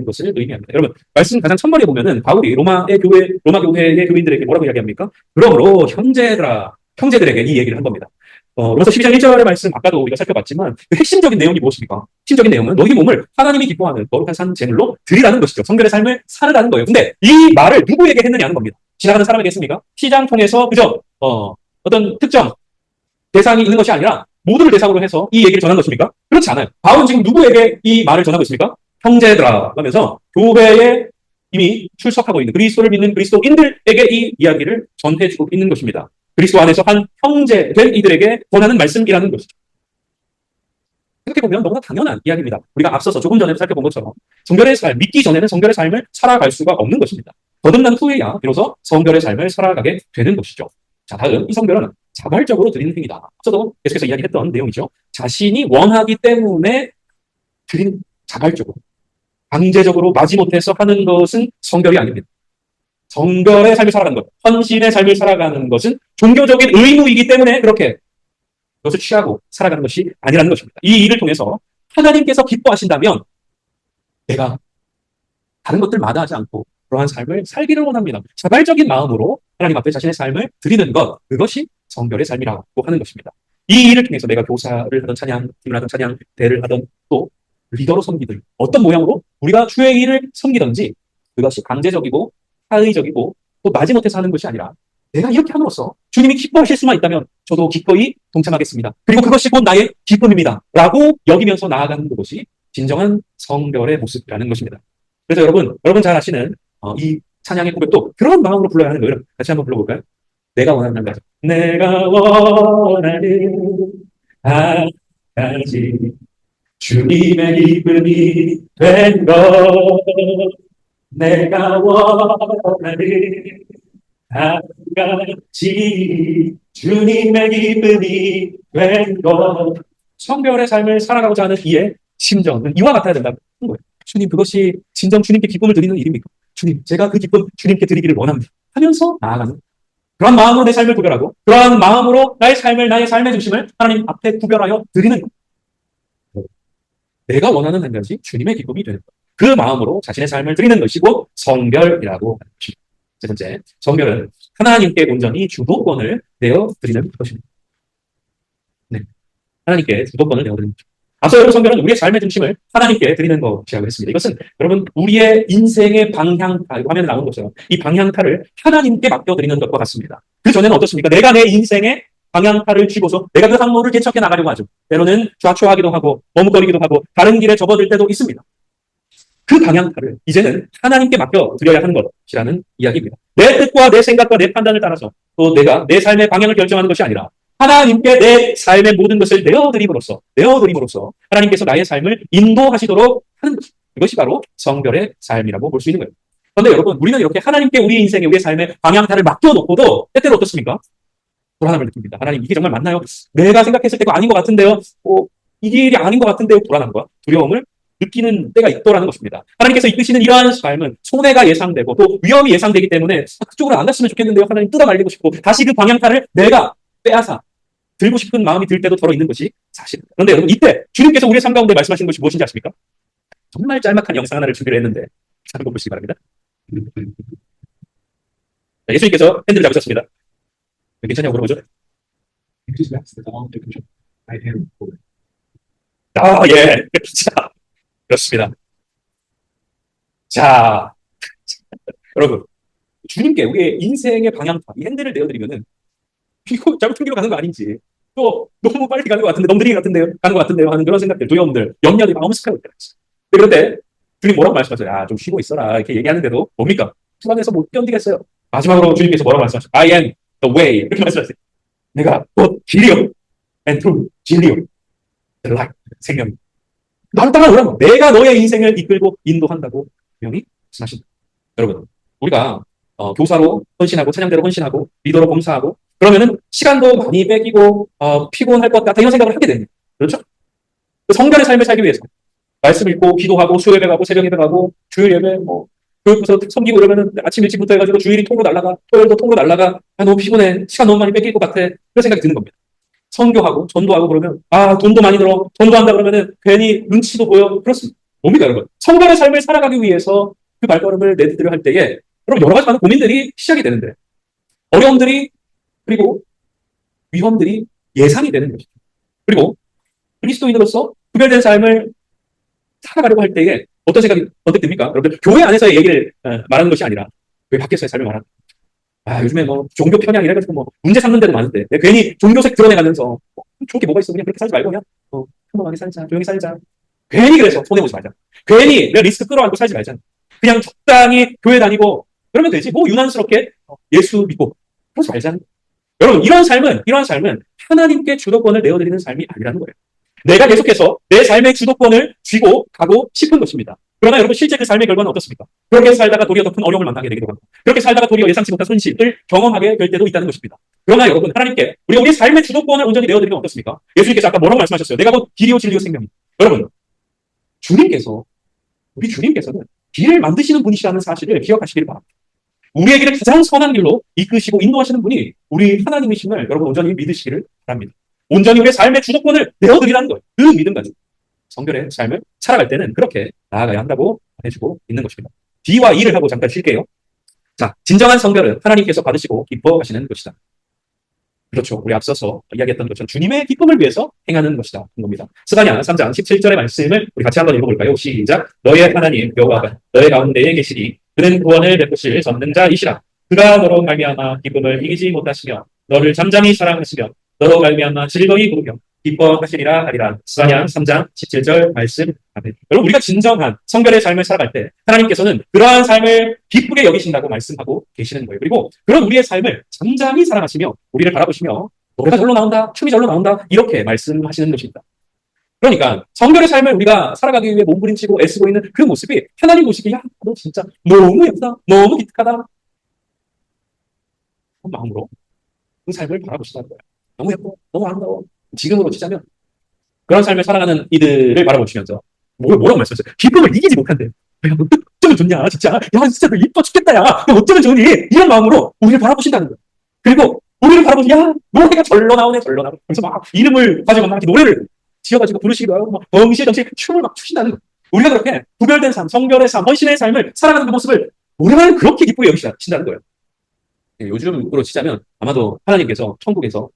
것을 의미합니다. 여러분, 말씀 가장 첫머리에 보면은 바울이 로마 교회의 교인들에게 뭐라고 이야기합니까? 그러므로 형제들에게 이 얘기를 한 겁니다. 로마서 12장 1절의 말씀 아까도 우리가 살펴봤지만 그 핵심적인 내용이 무엇입니까? 핵심적인 내용은 너희 몸을 하나님이 기뻐하는 거룩한 산 제물로 드리라는 것이죠. 성결의 삶을 살으라는 거예요. 근데 이 말을 누구에게 했느냐는 겁니다. 지나가는 사람에게 했습니까? 시장 통해서 그저 어떤 특정 대상이 있는 것이 아니라 모두를 대상으로 해서 이 얘기를 전한 것입니까? 그렇지 않아요. 바울은 지금 누구에게 이 말을 전하고 있습니까? 형제들아 하면서 교회에 이미 출석하고 있는 그리스도를 믿는 그리스도인들에게 이 이야기를 전해주고 있는 것입니다. 그리스도 안에서 한 형제 된 이들에게 권하는 말씀이라는 것이죠. 생각해보면 너무나 당연한 이야기입니다. 우리가 앞서서 조금 전에 살펴본 것처럼 성결의 삶, 믿기 전에는 성결의 삶을 살아갈 수가 없는 것입니다. 거듭난 후에야 비로소 성결의 삶을 살아가게 되는 것이죠. 자, 다음 이 성결은 자발적으로 드리는 행위다. 앞서도 계속해서 이야기했던 내용이죠. 자신이 원하기 때문에 드리는 자발적으로, 강제적으로 마지못해서 하는 것은 성결이 아닙니다. 성결의 삶을 살아가는 것, 헌신의 삶을 살아가는 것은 종교적인 의무이기 때문에 그렇게 그것을 취하고 살아가는 것이 아니라는 것입니다. 이 일을 통해서 하나님께서 기뻐하신다면 내가 다른 것들 마다하지 않고 그러한 삶을 살기를 원합니다. 자발적인 마음으로 하나님 앞에 자신의 삶을 드리는 것, 그것이 성결의 삶이라고 하는 것입니다. 이 일을 통해서 내가 교사를 하던 찬양팀을 하던 찬양대를 하던 또 리더로 섬기든 어떤 모양으로 우리가 주의 일을 섬기든지 그것이 강제적이고 사의적이고 또 마지못해서 하는 것이 아니라 내가 이렇게 함으로써 주님이 기뻐하실 수만 있다면 저도 기꺼이 동참하겠습니다. 그리고 그것이 곧 나의 기쁨입니다. 라고 여기면서 나아가는 것이 진정한 성결의 모습이라는 것입니다. 그래서 여러분 잘 아시는 이 찬양의 고백도 그런 마음으로 불러야 하는 거예요. 같이 한번 불러볼까요? 내가 원하는 한 가지. 내가 원하는 한 가지 주님의 기쁨이 된 것. 내가 원하는 한 가지 주님의 기쁨이 된 것. 성결의 삶을 살아가고자 하는 이의 심정은 이와 같아야 된다는 거예요. 주님, 그것이 진정 주님께 기쁨을 드리는 일입니까? 주님, 제가 그 기쁨 주님께 드리기를 원합니다. 하면서 나아가는 그런 마음으로 내 삶을 구별하고 그러한 마음으로 나의 삶의 중심을 하나님 앞에 구별하여 드리는 것. 내가 원하는 한 가지 주님의 기쁨이 되는 것. 그 마음으로 자신의 삶을 드리는 것이고 성결이라고 하는 것입니다. 세 번째, 성결은 하나님께 온전히 주도권을 내어드리는 것입니다. 네, 하나님께 주도권을 내어드리는 것입니다. 앞서 여러분 성결은 우리의 삶의 중심을 하나님께 드리는 것이라고 했습니다. 이것은 여러분 우리의 인생의 방향타, 화면에 나오는 것처럼 이 방향타를 하나님께 맡겨드리는 것과 같습니다. 그 전에는 어떻습니까? 내가 내 인생의 방향타를 쥐고서 내가 그 항로를 개척해 나가려고 하죠. 때로는 좌초하기도 하고 머뭇거리기도 하고 다른 길에 접어들 때도 있습니다. 그 방향타를 이제는 하나님께 맡겨드려야 하는 것이라는 이야기입니다. 내 뜻과 내 생각과 내 판단을 따라서 또 내가 내 삶의 방향을 결정하는 것이 아니라 하나님께 내 삶의 모든 것을 내어드림으로써 하나님께서 나의 삶을 인도하시도록 하는 것. 이것이 바로 성결의 삶이라고 볼 수 있는 거예요. 그런데 여러분, 우리는 이렇게 하나님께 우리 인생에 우리의 삶의 방향타를 맡겨놓고도 때때로 어떻습니까? 불안함을 느낍니다. 하나님, 이게 정말 맞나요? 내가 생각했을 때가 아닌 것 같은데요. 이 길이 아닌 것 같은데요. 불안함과 두려움을 느끼는 때가 있더라는 것입니다. 하나님께서 이끄시는 이러한 삶은 손해가 예상되고 또 위험이 예상되기 때문에 그쪽으로 안 갔으면 좋겠는데요. 하나님 뜯어 말리고 싶고 다시 그 방향타를 내가 빼앗아 들고 싶은 마음이 들 때도 덜어 있는 것이 사실입니다. 그런데 여러분, 이때 주님께서 우리의 삶 가운데 말씀하시는 것이 무엇인지 아십니까? 정말 짤막한 영상 하나를 준비를 했는데 한번 보시기 바랍니다. 예수님께서 핸들을 잡으셨습니다. 괜찮냐고 물어보죠? 예. 자, 그렇습니다. 자, 여러분, 주님께 우리의 인생의 방향타, 이 핸들을 내어드리면은 이거 잘못된 길로 가는 거 아닌지, 또 너무 빨리 가는 것 같은데, 너무 느리게 가는 것 같은데요 하는 그런 생각들, 두려움들, 염려들이 막 엄습하고 있다. 그런데 주님 뭐라고 말씀하세요? 좀 쉬고 있어라 이렇게 얘기하는데도 뭡니까? 불안해서 못 견디겠어요. 마지막으로 주님께서 뭐라고 말씀하세요? I am the way 이렇게 말씀하세요. 내가 곧 길이요 and true 진리요 the light 생명. 나를 따라오라고. 내가 너의 인생을 이끌고 인도한다고 분명히 말씀하신다. 여러분, 우리가 교사로 헌신하고 찬양대로 헌신하고 리더로 봉사하고 그러면은 시간도 많이 뺏기고 피곤할 것 같다 이런 생각을 하게 됩니다. 그렇죠? 성결의 삶을 살기 위해서 말씀 읽고 기도하고 수요 예배 가고 새벽 예배 가고 주일 예배 교육부서 섬기고 이러면은 아침 일찍부터 해가지고 주일이 통으로 날라가 토요일도 통으로 날라가 너무 피곤해 시간 너무 많이 뺏길 것 같아 이런 생각이 드는 겁니다. 선교하고 전도하고 그러면 돈도 많이 들어 전도한다 그러면은 괜히 눈치도 보여 그렇습니다. 뭡니까, 여러분? 성결의 삶을 살아가기 위해서 그 발걸음을 내디디려 할 때에 여러분 여러 가지 많은 고민들이 시작이 되는데 어려움들이 그리고 위험들이 예상이 되는 것이죠. 그리고 그리스도인으로서 구별된 삶을 살아가려고 할 때에 어떤 생각이 언뜻 듭니까? 여러분들 교회 안에서의 얘기를 말하는 것이 아니라 교회 밖에서의 삶을 말하는 요즘에 뭐 종교 편향 이래가지고 뭐 문제 삼는 데도 많은데 괜히 종교색 드러내가면서 좋을 게 뭐가 있어 그냥 그렇게 살지 말고 그냥 평범하게 살자 조용히 살자 괜히 그래서 손해보지 말자 괜히 내가 리스크 끌어안고 살지 말자 그냥 적당히 교회 다니고 그러면 되지 뭐 유난스럽게 예수 믿고 그러지 말자. 여러분 이런 삶은 하나님께 주도권을 내어드리는 삶이 아니라는 거예요. 내가 계속해서 내 삶의 주도권을 쥐고 가고 싶은 것입니다. 그러나 여러분 실제 그 삶의 결과는 어떻습니까? 그렇게 살다가 도리어 더 큰 어려움을 만나게 되기도 하고 그렇게 살다가 도리어 예상치 못한 손실을 경험하게 될 때도 있다는 것입니다. 그러나 여러분 하나님께 우리 삶의 주도권을 온전히 내어드리면 어떻습니까? 예수님께서 아까 뭐라고 말씀하셨어요? 내가 곧 길이요 진리요 생명이다. 여러분 우리 주님께서는 길을 만드시는 분이시라는 사실을 기억하시길 바랍니다. 우리에게는 가장 선한 길로 이끄시고 인도하시는 분이 우리 하나님이심을 여러분 온전히 믿으시기를 바랍니다. 온전히 우리의 삶의 주도권을 내어드리라는 거예요. 그 믿음 가지고 성결의 삶을 살아갈 때는 그렇게 나아가야 한다고 해주고 있는 것입니다. D와 E를 하고 잠깐 쉴게요. 자, 진정한 성결은 하나님께서 받으시고 기뻐하시는 것이다. 그렇죠. 우리 앞서서 이야기했던 것처럼 주님의 기쁨을 위해서 행하는 것이다. 겁니다. 스가랴 3장 17절의 말씀을 우리 같이 한번 읽어볼까요? 시작. 너의 하나님 여호와가 너의 가운데에 계시니 그는 구원을 베푸실 전능자이시라. 그가 너로 말미암아 기쁨을 이기지 못하시며 너를 잠잠히 사랑하시며 너로 말미암아 즐거이 부르며 기뻐하시리라 하리라. 스가랴 3장 17절 말씀. 아멘. 여러분 우리가 진정한 성결의 삶을 살아갈 때 하나님께서는 그러한 삶을 기쁘게 여기신다고 말씀하고 계시는 거예요. 그리고 그런 우리의 삶을 잠잠히 사랑하시며 우리를 바라보시며 노래가 절로 나온다, 춤이 절로 나온다 이렇게 말씀하시는 것입니다. 그러니까 성결의 삶을 우리가 살아가기 위해 몸부림치고 애쓰고 있는 그 모습이 하나님 보시기에 야, 너 진짜 너무 예쁘다, 너무 기특하다 그런 마음으로 그 삶을 바라보시다는 거예요. 너무 예뻐, 너무 아름다워. 지금으로 치자면 그런 삶을 살아가는 이들을 바라보시면서 뭐라고 말씀하셨어요? 기쁨을 이기지 못한대. 야, 너 어쩌면 좋냐, 진짜. 야, 진짜 너 이뻐 죽겠다, 야. 너 어쩌면 좋니? 이런 마음으로 우리를 바라보신다는 거예요. 그리고 우리를 바라보시면, 야, 노래가 절로 나오네, 절로 나오네. 그래서 막 이름을 가지고 막 노래를 지어가지고 부르시기도 하고, 막 덩실덩실 춤을 막 추신다는 거예요. 우리가 그렇게 구별된 삶, 성결의 삶, 헌신의 삶을 살아가는 그 모습을 노래만 그렇게 기쁘게 여기신다는 거예요. 요즘으로 치자면 아마도 하나님께서 천국에서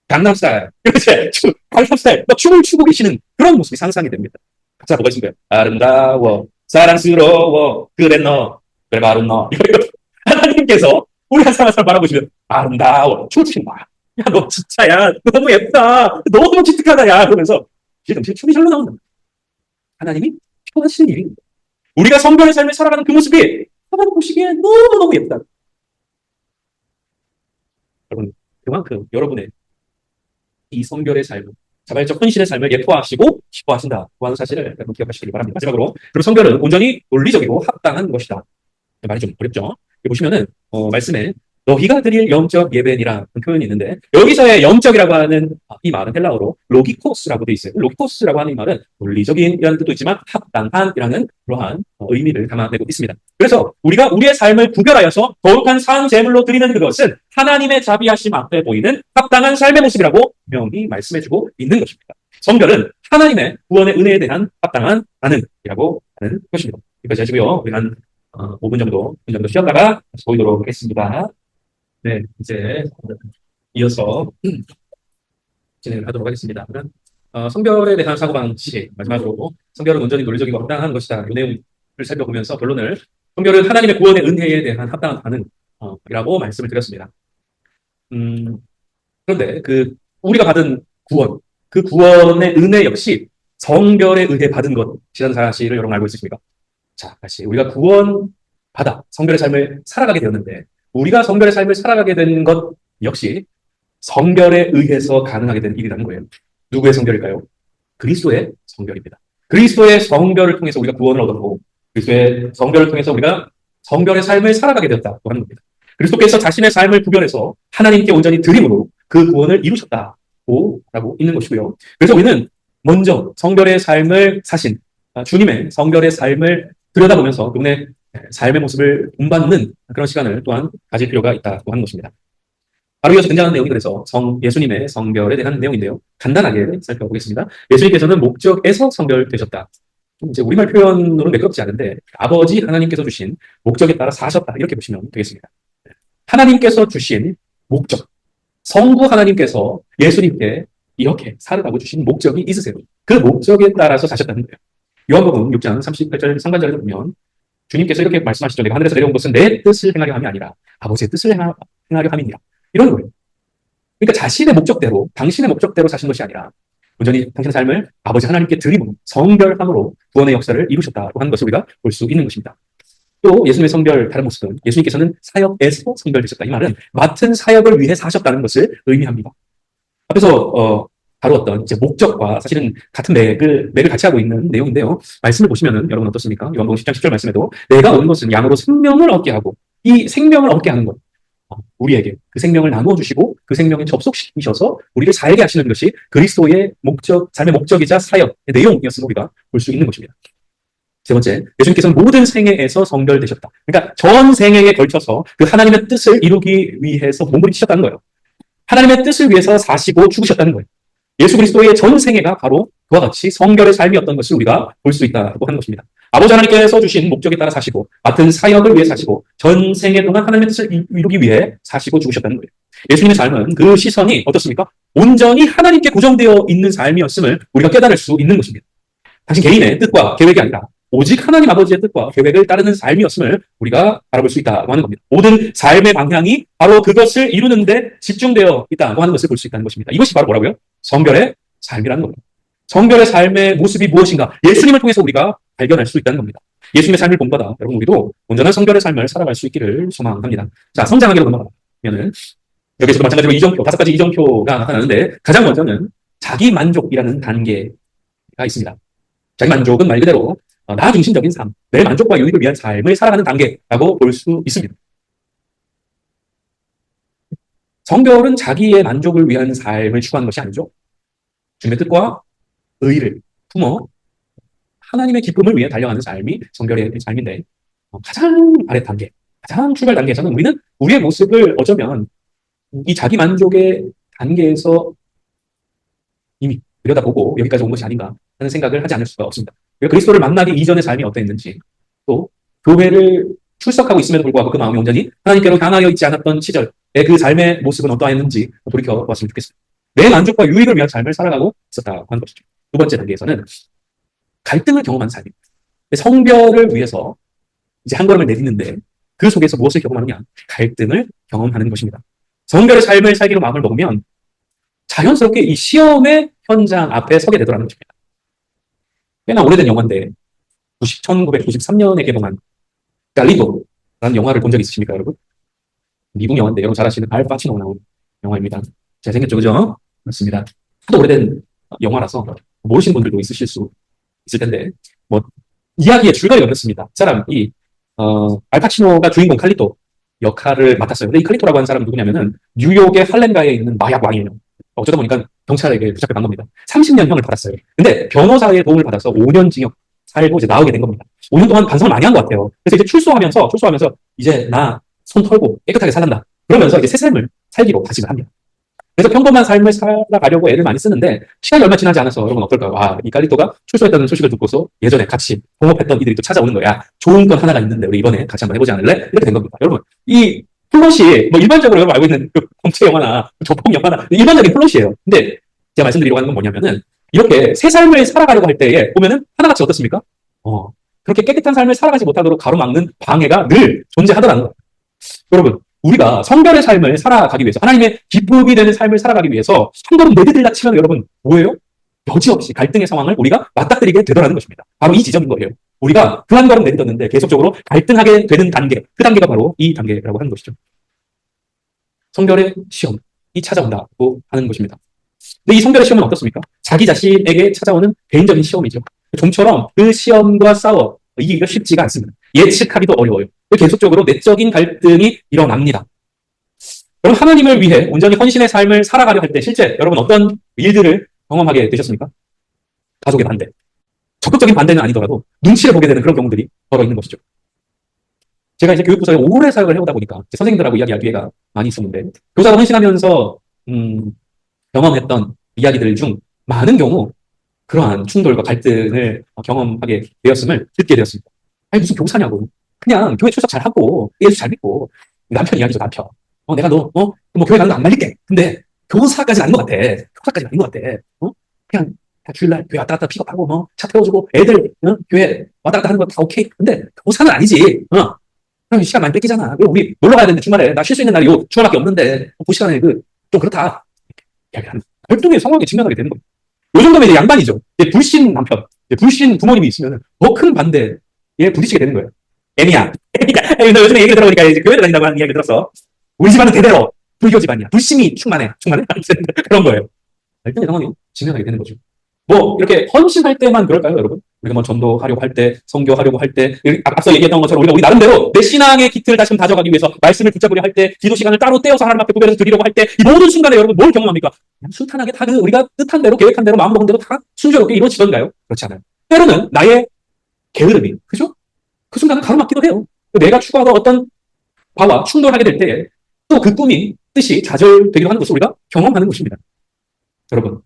강남스타일, 그렇지? 강남스타일, 막 춤을 추고 계시는 그런 모습이 상상이 됩니다. 가사 뭐가 있는 거예요? 아름다워, 사랑스러워, 그래 너, 그래 바로 너. 하나님께서 우리 한 사람 한 사람 바라보시면 아름다워, 춤을 추시는 거야. 야, 너 진짜, 야, 너무 예쁘다. 너무 기특하다, 야. 그러면서 지금 춤이 절로 나온다. 하나님이 표현하시는 일입니다. 우리가 성결의 삶을 살아가는 그 모습이 하나님 보시기에 너무너무 예쁘다. 여러분, 그만큼 여러분의 이 성결의 삶, 자발적 헌신의 삶을 예뻐하시고 기뻐하신다고 하는 사실을 여러분 기억하시기 바랍니다. 마지막으로, 그리고 성결은 온전히 논리적이고 합당한 것이다. 말이 좀 어렵죠? 여기 보시면은 말씀에 너희가 드릴 영적 예배니라 그 표현이 있는데 여기서의 영적이라고 하는 이 말은 헬라어로 로기코스라고 되어 있어요. 로기코스라고 하는 이 말은 논리적인이라는 뜻도 있지만 합당한이라는 그러한 의미를 담아내고 있습니다. 그래서 우리가 우리의 삶을 구별하여서 거룩한 상제물로 드리는 그것은 하나님의 자비하심 앞에 보이는 합당한 삶의 모습이라고 분명히 말씀해주고 있는 것입니다. 성결은 하나님의 구원의 은혜에 대한 합당한 반응이라고 하는 것입니다. 여기까지 하시고요. 우리 한 5분 정도 쉬었다가 다시 보이도록 하겠습니다. 네, 이제 이어서 진행을 하도록 하겠습니다. 성결에 대한 사고방식, 마지막으로 성결은 온전히 논리적이고 합당한 것이다. 이 내용을 살펴보면서 결론을 성결은 하나님의 구원의 은혜에 대한 합당한 반응이라고 말씀을 드렸습니다. 그런데 우리가 받은 구원, 그 구원의 은혜 역시 성결에 의해 받은 것이라는 사실을 여러분 알고 있으십니까? 자, 다시 우리가 구원받아 성결의 삶을 살아가게 되었는데 우리가 성결의 삶을 살아가게 된 것 역시 성결에 의해서 가능하게 된 일이라는 거예요. 누구의 성결일까요? 그리스도의 성결입니다. 그리스도의 성결을 통해서 우리가 구원을 얻었고 그리스도의 성결을 통해서 우리가 성결의 삶을 살아가게 되었다고 하는 겁니다. 그리스도께서 자신의 삶을 구별해서 하나님께 온전히 드림으로 그 구원을 이루셨다고 하고 있는 것이고요. 그래서 우리는 먼저 성결의 삶을 사신 주님의 성결의 삶을 들여다보면서 그분의 삶의 모습을 본받는 그런 시간을 또한 가질 필요가 있다고 하는 것입니다. 바로 이어서 등장하는 내용이 그래서 예수님의 성결에 대한 내용인데요. 간단하게 살펴보겠습니다. 예수님께서는 목적에서 성결되셨다. 좀 이제 우리말 표현으로는 매끄럽지 않은데 아버지 하나님께서 주신 목적에 따라 사셨다 이렇게 보시면 되겠습니다. 하나님께서 주신 목적, 성부 하나님께서 예수님께 이렇게 살으라고 주신 목적이 있으세요. 그 목적에 따라서 사셨다는 거예요. 요한복음 6장 38절 상반절에 보면 주님께서 이렇게 말씀하시죠. 내가 하늘에서 내려온 것은 내 뜻을 행하려 함이 아니라 아버지의 뜻을 행하려 함이니라. 이런 거예요. 그러니까 자신의 목적대로, 당신의 목적대로 사신 것이 아니라 온전히 당신의 삶을 아버지 하나님께 드림으로, 성별함으로 구원의 역사를 이루셨다고 하는 것을 우리가 볼 수 있는 것입니다. 또 예수님의 성별 다른 모습은 예수님께서는 사역에서 성별되셨다. 이 말은 맡은 사역을 위해 사셨다는 것을 의미합니다. 앞에서 다루었던 이제 목적과 사실은 같은 맥을 같이 하고 있는 내용인데요. 말씀을 보시면은 여러분 어떻습니까? 요한복음 10장 10절 말씀에도 내가 온 것은 양으로 생명을 얻게 하고 이 생명을 얻게 하는 것. 우리에게 그 생명을 나누어 주시고 그 생명에 접속시키셔서 우리를 살게 하시는 것이 그리스도의 목적, 삶의 목적이자 사역의 내용이었음을 우리가 볼 수 있는 것입니다. 세 번째, 예수님께서는 모든 생애에서 성별되셨다. 그러니까 전 생애에 걸쳐서 그 하나님의 뜻을 이루기 위해서 몸부림치셨다는 거예요. 하나님의 뜻을 위해서 사시고 죽으셨다는 거예요. 예수 그리스도의 전 생애가 바로 그와 같이 성별의 삶이었던 것을 우리가 볼 수 있다고 하는 것입니다. 아버지 하나님께서 주신 목적에 따라 사시고 맡은 사역을 위해 사시고 전 생애 동안 하나님의 뜻을 이루기 위해 사시고 죽으셨다는 거예요. 예수님의 삶은 그 시선이 어떻습니까? 온전히 하나님께 고정되어 있는 삶이었음을 우리가 깨달을 수 있는 것입니다. 당신 개인의 뜻과 계획이 아니라 오직 하나님 아버지의 뜻과 계획을 따르는 삶이었음을 우리가 알아볼 수 있다고 하는 겁니다. 모든 삶의 방향이 바로 그것을 이루는 데 집중되어 있다고 하는 것을 볼 수 있다는 것입니다. 이것이 바로 뭐라고요? 성별의 삶이라는 겁니다. 성별의 삶의 모습이 무엇인가? 예수님을 통해서 우리가 발견할 수 있다는 겁니다. 예수님의 삶을 본받아 여러분 우리도 온전한 성별의 삶을 살아갈 수 있기를 소망합니다. 자, 성장하기로 넘어가면은 여기서도 마찬가지로 이정표, 5가지 이정표가 나타나는데 가장 먼저는 자기 만족이라는 단계가 있습니다. 자기 만족은 말 그대로 나 중심적인 삶, 내 만족과 유익을 위한 삶을 살아가는 단계라고 볼 수 있습니다. 성별은 자기의 만족을 위한 삶을 추구하는 것이 아니죠. 주님의 뜻과 의의를 품어 하나님의 기쁨을 위해 달려가는 삶이 성별의 삶인데 가장 아래 단계, 가장 출발 단계에서는 우리는 우리의 모습을 어쩌면 이 자기 만족의 단계에서 이미 들여다보고 여기까지 온 것이 아닌가 하는 생각을 하지 않을 수가 없습니다. 그리스도를 만나기 이전의 삶이 어떠했는지 또 교회를 출석하고 있음에도 불구하고 그 마음이 온전히 하나님께로 향하여 있지 않았던 시절의 그 삶의 모습은 어떠했는지 돌이켜보았으면 좋겠습니다. 내 만족과 유익을 위한 삶을 살아가고 있었다고 하는 것이죠. 두 번째 단계에서는 갈등을 경험한 삶입니다. 성별을 위해서 이제 한 걸음을 내딛는데 그 속에서 무엇을 경험하느냐? 갈등을 경험하는 것입니다. 성별의 삶을 살기로 마음을 먹으면 자연스럽게 이 시험의 현장 앞에 서게 되더라는 것입니다. 꽤나 오래된 영화인데 1993년에 개봉한 갈리도라는 영화를 본 적 있으십니까, 여러분? 미국 영화인데 여러분 잘 아시는 알 파치노가 나온 영화입니다. 잘생겼죠, 그죠? 맞습니다. 하도 오래된 영화라서 모르시는 분들도 있으실 수 있을 텐데 이야기의 줄거리가 그렇습니다. 사람이 알파치노가 주인공 칼리토 역할을 맡았어요. 근데 이 칼리토라고 하는 사람은 누구냐면은 뉴욕의 할렘가에 있는 마약 왕이에요. 어쩌다 보니까 경찰에게 붙잡혀 간 겁니다. 30년형을 받았어요. 근데 변호사의 도움을 받아서 5년 징역 살고 이제 나오게 된 겁니다. 5년 동안 반성을 많이 한 것 같아요. 그래서 이제 출소하면서 이제 나 손 털고 깨끗하게 살란다. 그러면서 이제 새 삶을 살기로 다짐을 합니다. 그래서 평범한 삶을 살아가려고 애를 많이 쓰는데 시간이 얼마 지나지 않아서 여러분 어떨까요? 이 칼리토가 출소했다는 소식을 듣고서 예전에 같이 동업했던 이들이 또 찾아오는 거야. 좋은 건 하나가 있는데 우리 이번에 같이 한번 해보지 않을래? 이렇게 된 겁니다. 여러분 이 플롯이 일반적으로 여러분 알고 있는 범죄 영화나 조폭 영화나 일반적인 플롯이에요. 근데 제가 말씀드리려고 하는 건 뭐냐면은 이렇게 새 삶을 살아가려고 할 때에 보면은 하나같이 어떻습니까? 그렇게 깨끗한 삶을 살아가지 못하도록 가로막는 방해가 늘 존재하더라는 거예요. 여러분 우리가 성별의 삶을 살아가기 위해서 하나님의 기쁨이 되는 삶을 살아가기 위해서 한 걸음 내디딜다 치면 여러분 뭐예요? 여지없이 갈등의 상황을 우리가 맞닥뜨리게 되더라는 것입니다. 바로 이 지점인 거예요. 우리가 그 한 걸음 내딛었는데 계속적으로 갈등하게 되는 단계, 그 단계가 바로 이 단계라고 하는 것이죠. 성별의 시험이 찾아온다고 하는 것입니다. 근데 이 성별의 시험은 어떻습니까? 자기 자신에게 찾아오는 개인적인 시험이죠. 좀처럼 그 시험과 싸워 이기기가 쉽지가 않습니다. 예측하기도 어려워요. 계속적으로 내적인 갈등이 일어납니다. 여러분 하나님을 위해 온전히 헌신의 삶을 살아가려 할 때 실제 여러분 어떤 일들을 경험하게 되셨습니까? 가족의 반대. 적극적인 반대는 아니더라도 눈치를 보게 되는 그런 경우들이 벌어 있는 것이죠. 제가 이제 교육부서에 오래 사역을 해오다 보니까 선생님들하고 이야기할 기회가 많이 있었는데 교사로 헌신하면서 경험했던 이야기들 중 많은 경우 그러한 충돌과 갈등을 경험하게 되었음을 듣게 되었습니다. 아니, 무슨 교사냐고. 그냥 교회 출석 잘하고, 예수 잘 믿고, 남편 이야기죠, 남편. 내가 뭐 교회 가는 거 안 말릴게. 근데 교사까지는 아닌 것 같아. 교사까지는 아닌 것 같아. 그냥 주일날 교회 왔다 갔다 픽업하고, 차 태워주고, 애들, 교회 왔다 갔다 하는 거 다 오케이. 근데 교사는 아니지. 그럼 시간 많이 뺏기잖아. 우리 놀러 가야 되는데 주말에 나 쉴 수 있는 날이 요 주말밖에 없는데 그 시간에 좀 그렇다. 이야기하는 별도의 상황에 직면하게 되는 거예요. 요 정도면 이제 양반이죠. 이제 불신 남편, 이제 불신 부모님이 있으면 더 큰 반대에 부딪히게 되는 거예요. 애미야. 너 요즘에 얘기를 들어보니까 이제 교회를 다닌다고 하는 이야기 들었어. 우리 집안은 대대로 불교 집안이야. 불신이 충만해. 그런 거예요. 일단 상황이 직면하게 되는 거죠. 이렇게 헌신할 때만 그럴까요, 여러분? 우리가 전도하려고 할 때, 선교하려고 할 때, 앞서 얘기했던 것처럼 우리 나름대로 내 신앙의 기틀을 다시금 다져가기 위해서 말씀을 붙잡으려 할 때, 기도 시간을 따로 떼어서 하나님 앞에 구별해서 드리려고 할 때, 이 모든 순간에 여러분 뭘 경험합니까? 그냥 순탄하게 다 우리가 뜻한 대로, 계획한 대로, 마음먹은 대로 다 순조롭게 이루어지던가요? 그렇지 않아요. 때로는 나의 게으름이, 그죠? 그 순간은 가로막기도 해요. 내가 추구하던 어떤 바와 충돌하게 될 때에 또 그 꿈이 뜻이 좌절되기도 하는 것을 우리가 경험하는 것입니다. 여러분,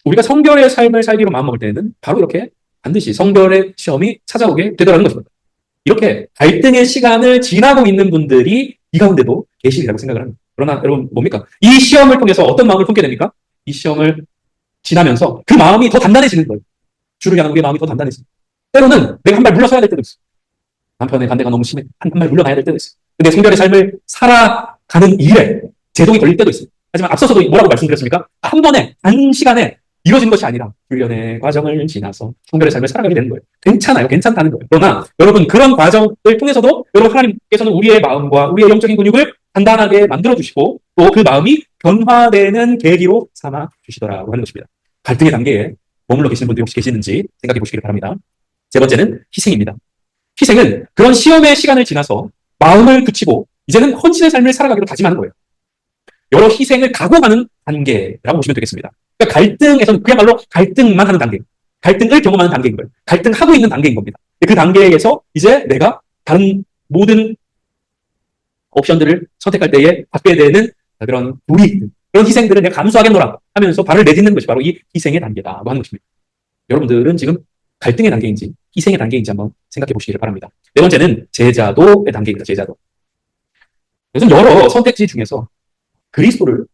우리가 성결의 삶을 살기로 마음먹을 때는 바로 이렇게 반드시 성결의 시험이 찾아오게 되더라는 것입니다. 이렇게 갈등의 시간을 지나고 있는 분들이 이 가운데도 계시리라고 생각을 합니다. 그러나 여러분 뭡니까? 이 시험을 통해서 어떤 마음을 품게 됩니까? 이 시험을 지나면서 그 마음이 더 단단해지는 거예요. 주를 향한 우리의 마음이 더 단단해지는 거예요. 때로는 내가 한 발 물러서야 될 때도 있어요. 남편의 반대가 너무 심해. 한 발 물러나야 될 때도 있어요. 근데 성결의 삶을 살아가는 일에 제동이 걸릴 때도 있어요. 하지만 앞서서도 뭐라고 말씀드렸습니까? 한 번에, 단시간에 이루어진 것이 아니라 훈련의 과정을 지나서 성결의 삶을 살아가게 되는 거예요. 괜찮아요. 괜찮다는 거예요. 그러나 여러분 그런 과정을 통해서도 여러분 하나님께서는 우리의 마음과 우리의 영적인 근육을 단단하게 만들어주시고 또 그 마음이 변화되는 계기로 삼아 주시더라고 하는 것입니다. 갈등의 단계에 머물러 계시는 분들이 혹시 계시는지 생각해 보시길 바랍니다. 세 번째는 희생입니다. 희생은 그런 시험의 시간을 지나서 마음을 굳히고 이제는 헌신의 삶을 살아가기로 다짐하는 거예요. 여러 희생을 각오하는 단계라고 보시면 되겠습니다. 그러니까 갈등에서는 그야말로 갈등만 하는 단계, 갈등을 경험하는 단계인 거예요. 갈등하고 있는 단계인 겁니다. 그 단계에서 이제 내가 다른 모든 옵션들을 선택할 때에 받게 되는 그런 불이익, 그런 희생들을 내가 감수하겠노라 하면서 발을 내딛는 것이 바로 이 희생의 단계다고 하는 것입니다. 여러분들은 지금 갈등의 단계인지 희생의 단계인지 한번 생각해 보시기를 바랍니다. 네 번째는 제자도의 단계입니다. 제자도. 요즘 여러 선택지 중에서 그리스도를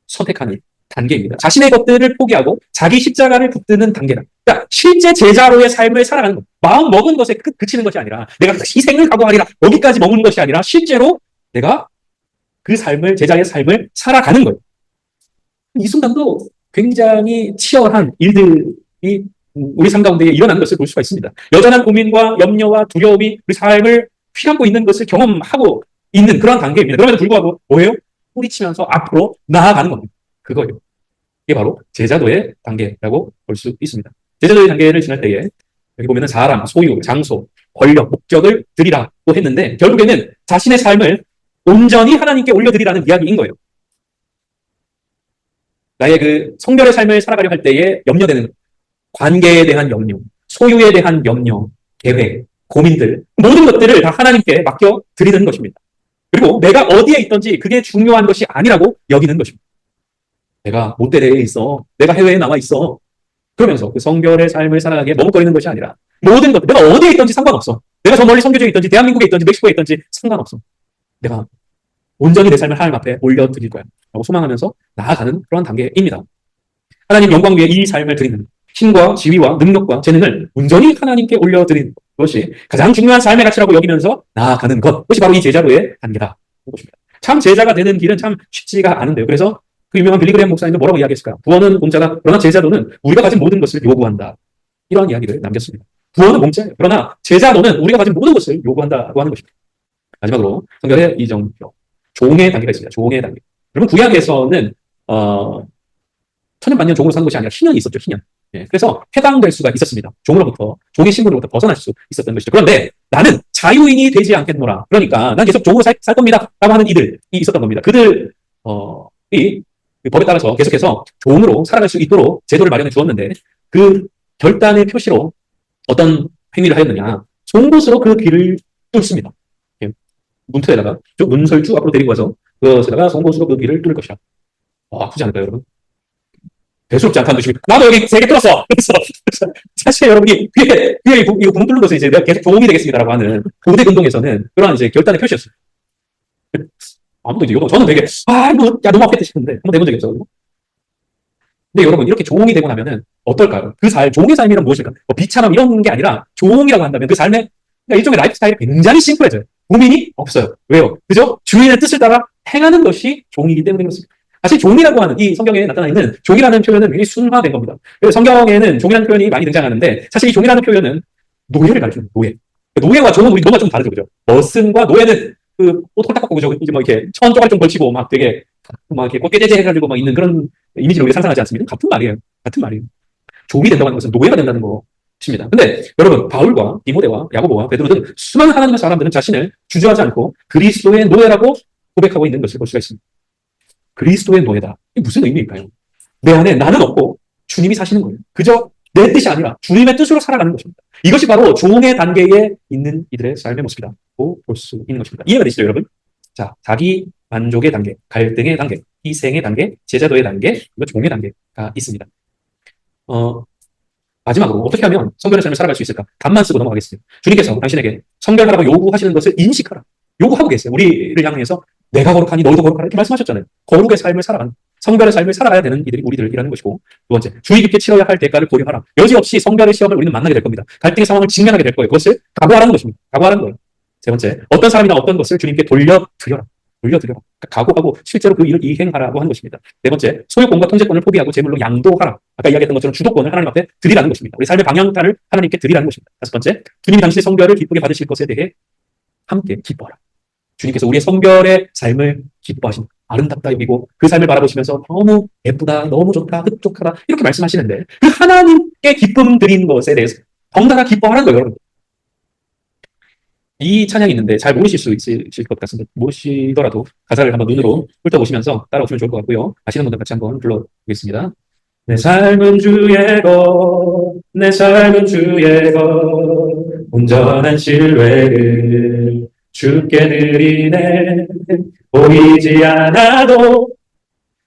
선택하는 단계입니다. 자신의 것들을 포기하고 자기 십자가를 붙드는 단계다. 그러니까 실제 제자로의 삶을 살아가는 것. 마음 먹은 것에 그치는 것이 아니라 내가 희생을 각오하리라 여기까지 먹는 것이 아니라 실제로 내가 그 삶을 제자의 삶을 살아가는 거예요. 이 순간도 굉장히 치열한 일들이 우리 삶 가운데 일어나는 것을 볼 수가 있습니다. 여전한 고민과 염려와 두려움이 우리 삶을 휘감고 있는 것을 경험하고 있는 그런 단계입니다. 그럼에도 불구하고 뭐예요? 뿌리치면서 앞으로 나아가는 겁니다. 그거예요. 이게 바로 제자도의 단계라고 볼 수 있습니다. 제자도의 단계를 지날 때에 여기 보면은 사람, 소유, 장소, 권력, 목적을 드리라고 했는데 결국에는 자신의 삶을 온전히 하나님께 올려드리라는 이야기인 거예요. 나의 그 성결의 삶을 살아가려 할 때에 염려되는 관계에 대한 염려, 소유에 대한 염려, 계획, 고민들 모든 것들을 다 하나님께 맡겨드리는 것입니다. 그리고 내가 어디에 있든지 그게 중요한 것이 아니라고 여기는 것입니다. 내가 롯데대에 있어. 내가 해외에 나와 있어. 그러면서 그 성결의 삶을 살아가기에 머뭇거리는 것이 아니라 모든 것, 내가 어디에 있든지 상관없어. 내가 저 멀리 선교지에 있든지 대한민국에 있든지 멕시코에 있든지 상관없어. 내가 온전히 내 삶을 하나님 앞에 올려드릴 거야. 라고 소망하면서 나아가는 그런 단계입니다. 하나님 영광 위에 이 삶을 드리는 힘과 지위와 능력과 재능을 온전히 하나님께 올려드리는 것이 가장 중요한 삶의 가치라고 여기면서 나아가는 것. 그것이 바로 이 제자도의 단계다. 것입니다. 참 제자가 되는 길은 참 쉽지가 않은데요. 그래서 그 유명한 빌리그레엄 목사님도 뭐라고 이야기했을까요? 구원은 공짜다. 그러나 제자도는 우리가 가진 모든 것을 요구한다. 이러한 이야기를 남겼습니다. 구원은 공짜예요. 그러나 제자도는 우리가 가진 모든 것을 요구한다고 하는 것입니다. 마지막으로 성결의 이정표. 종의 단계가 있습니다. 종의 단계. 여러분 구약에서는 천년만년 종으로 사는 것이 아니라 희년이 있었죠. 희년. 예, 그래서 해당될 수가 있었습니다. 종으로부터, 종의 신분으로부터 벗어날 수 있었던 것이죠. 그런데 나는 자유인이 되지 않겠노라. 그러니까 난 계속 종으로 살 겁니다. 라고 하는 이들이 있었던 겁니다. 그들이 그 법에 따라서 계속해서 종으로 살아갈 수 있도록 제도를 마련해 주었는데 그 결단의 표시로 어떤 행위를 하였느냐. 송곳으로 그 길을 뚫습니다. 예, 문틀에다가 문설 쭉 앞으로 데리고 와서 그것에다가 송곳으로 그 길을 뚫을 것이다. 아프지 않을까요, 여러분? 대수롭지 않다는 뜻이고, 나도 여기 3개 들었어. 그래서 사실 여러분이 위에 이거 붕 뚫는 것은 이제 내가 계속 조음이 되겠습니다라고 하는 고대 운동에서는 그런 이제 결단의 표시였어요. 아무도 이제 저는 되게, 야, 너무 아팠다 싶은데, 한번 해본 적이 없어. 근데 여러분, 이렇게 종이 되고 나면은 어떨까요? 종의 삶이란 무엇일까? 뭐 비참함 이런 게 아니라, 종이라고 한다면 그 삶의, 그러니까 일종의 라이프 스타일이 굉장히 심플해져요. 고민이 없어요. 왜요? 그죠? 주인의 뜻을 따라 행하는 것이 종이기 때문에 그렇습니다. 사실 종이라고 하는 이 성경에 나타나 있는 종이라는 표현은 굉장히 순화된 겁니다. 그래서 성경에는 종이라는 표현이 많이 등장하는데, 사실 이 종이라는 표현은 노예를 가리키는 노예. 노예와 종은 우리 너무나 좀 다르죠, 그죠? 머슴과 노예는 옷 홀딱 벗고, 그죠? 이제 뭐 이렇게 천 조각 좀 걸치고 막 되게 막 이렇게 꽃게제제 해가지고 막 있는 그런 이미지를 우리가 상상하지 않습니까? 같은 말이에요. 같은 말이에요. 종이 된다고 하는 것은 노예가 된다는 것입니다. 근데 여러분, 바울과 디모데와 야고보와 베드로 등 수많은 하나님의 사람들은 자신을 주저하지 않고 그리스도의 노예라고 고백하고 있는 것을 볼 수가 있습니다. 그리스도의 노예다. 이게 무슨 의미일까요? 내 안에 나는 없고 주님이 사시는 거예요. 그저 내 뜻이 아니라 주님의 뜻으로 살아가는 것입니다. 이것이 바로 종의 단계에 있는 이들의 삶의 모습이라고 볼 수 있는 것입니다. 이해가 되시죠, 여러분? 자, 자기 만족의 단계, 갈등의 단계, 희생의 단계, 제자도의 단계, 그리고 종의 단계가 있습니다. 마지막으로 어떻게 하면 성결의 삶을 살아갈 수 있을까? 답만 쓰고 넘어가겠습니다. 주님께서 당신에게 성결하라고 요구하시는 것을 인식하라. 요구하고 계세요. 우리를 향해서 내가 거룩하니 너도 거룩하라 이렇게 말씀하셨잖아요. 거룩의 삶을 살아가는, 성결의 삶을 살아가야 되는 이들이 우리들이라는 것이고, 두 번째, 주의 깊게 치러야 할 대가를 고려하라. 여지없이 성결의 시험을 우리는 만나게 될 겁니다. 갈등의 상황을 직면하게 될 거예요. 그것을 각오하라는 것입니다. 각오하라는 거예요. 세 번째, 어떤 사람이나 어떤 것을 주님께 돌려드려라. 돌려드려라. 그러니까 각오하고 실제로 그 일을 이행하라고 하는 것입니다. 네 번째, 소유권과 통제권을 포기하고 제물로 양도하라. 아까 이야기했던 것처럼 주도권을 하나님 앞에 드리라는 것입니다. 우리 삶의 방향타를 하나님께 드리라는 것입니다. 다섯 번째, 주님이 당신의 성결을 기쁘게 받으실 것에 대해 함께 기뻐하라. 주님께서 우리의 성결의 삶을 기뻐하십니다. 아름답다 여기고 그 삶을 바라보시면서 너무 예쁘다, 너무 좋다, 흡족하다 이렇게 말씀하시는데 그 하나님께 기쁨 드린 것에 대해서 덩달아 기뻐하라는 거예요, 여러분. 이 찬양이 있는데 잘 모르실 수 있으실 것 같습니다. 모르시더라도 가사를 한번 눈으로 훑어보시면서 따라오시면 좋을 것 같고요. 아시는 분들 같이 한번 불러보겠습니다. 내 삶은 주의 것, 내 삶은 주의 것, 온전한 신뢰를 주께 드리네. 보이지 않아도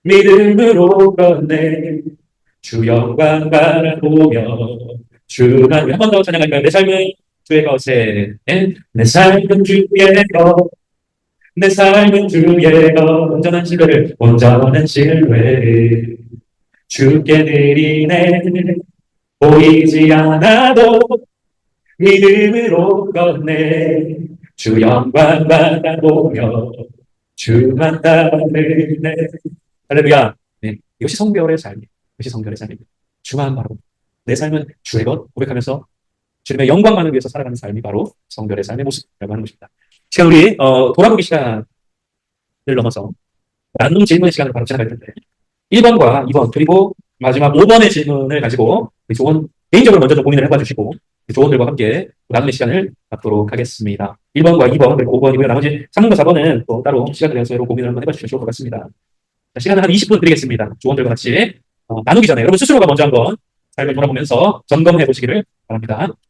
믿음으로 걷네. 주 영광 바라보며 주만. 한 번 더 찬양할까요? 내 삶은 주의 것에, 내 삶은 주의 것, 내 삶은 주의 것, 온전한 신뢰를 주께 드리네. 보이지 않아도 믿음으로 걷네. 주 영광 바라보며 주만 따르네. 할렐루야. 네, 이것이 성결의 삶이에요. 이것이 성결의 삶입니다. 주만 바라보며 내 삶은 주의 것 고백하면서 주님의 영광만을 위해서 살아가는 삶이 바로 성결의 삶의 모습이라고 하는 것입니다. 시간 우리 돌아보기 시간을 넘어서 나눔 질문 시간을 바로 지나갈 텐데 1번과 2번 그리고 마지막 5번의 질문을 가지고 개인적으로 먼저 좀 고민을 해봐 주시고 조언들과 함께 나눔의 시간을 갖도록 하겠습니다. 1번과 2번 그리고 5번이고요. 나머지 3번과 4번은 또 따로 시간을 내서 고민을 한번 해봐 주시면 좋을 것 같습니다. 자, 시간은 한 20분 드리겠습니다. 조언들과 같이 나누기 전에 여러분 스스로가 먼저 한번 삶을 돌아보면서 점검해 보시기를 바랍니다.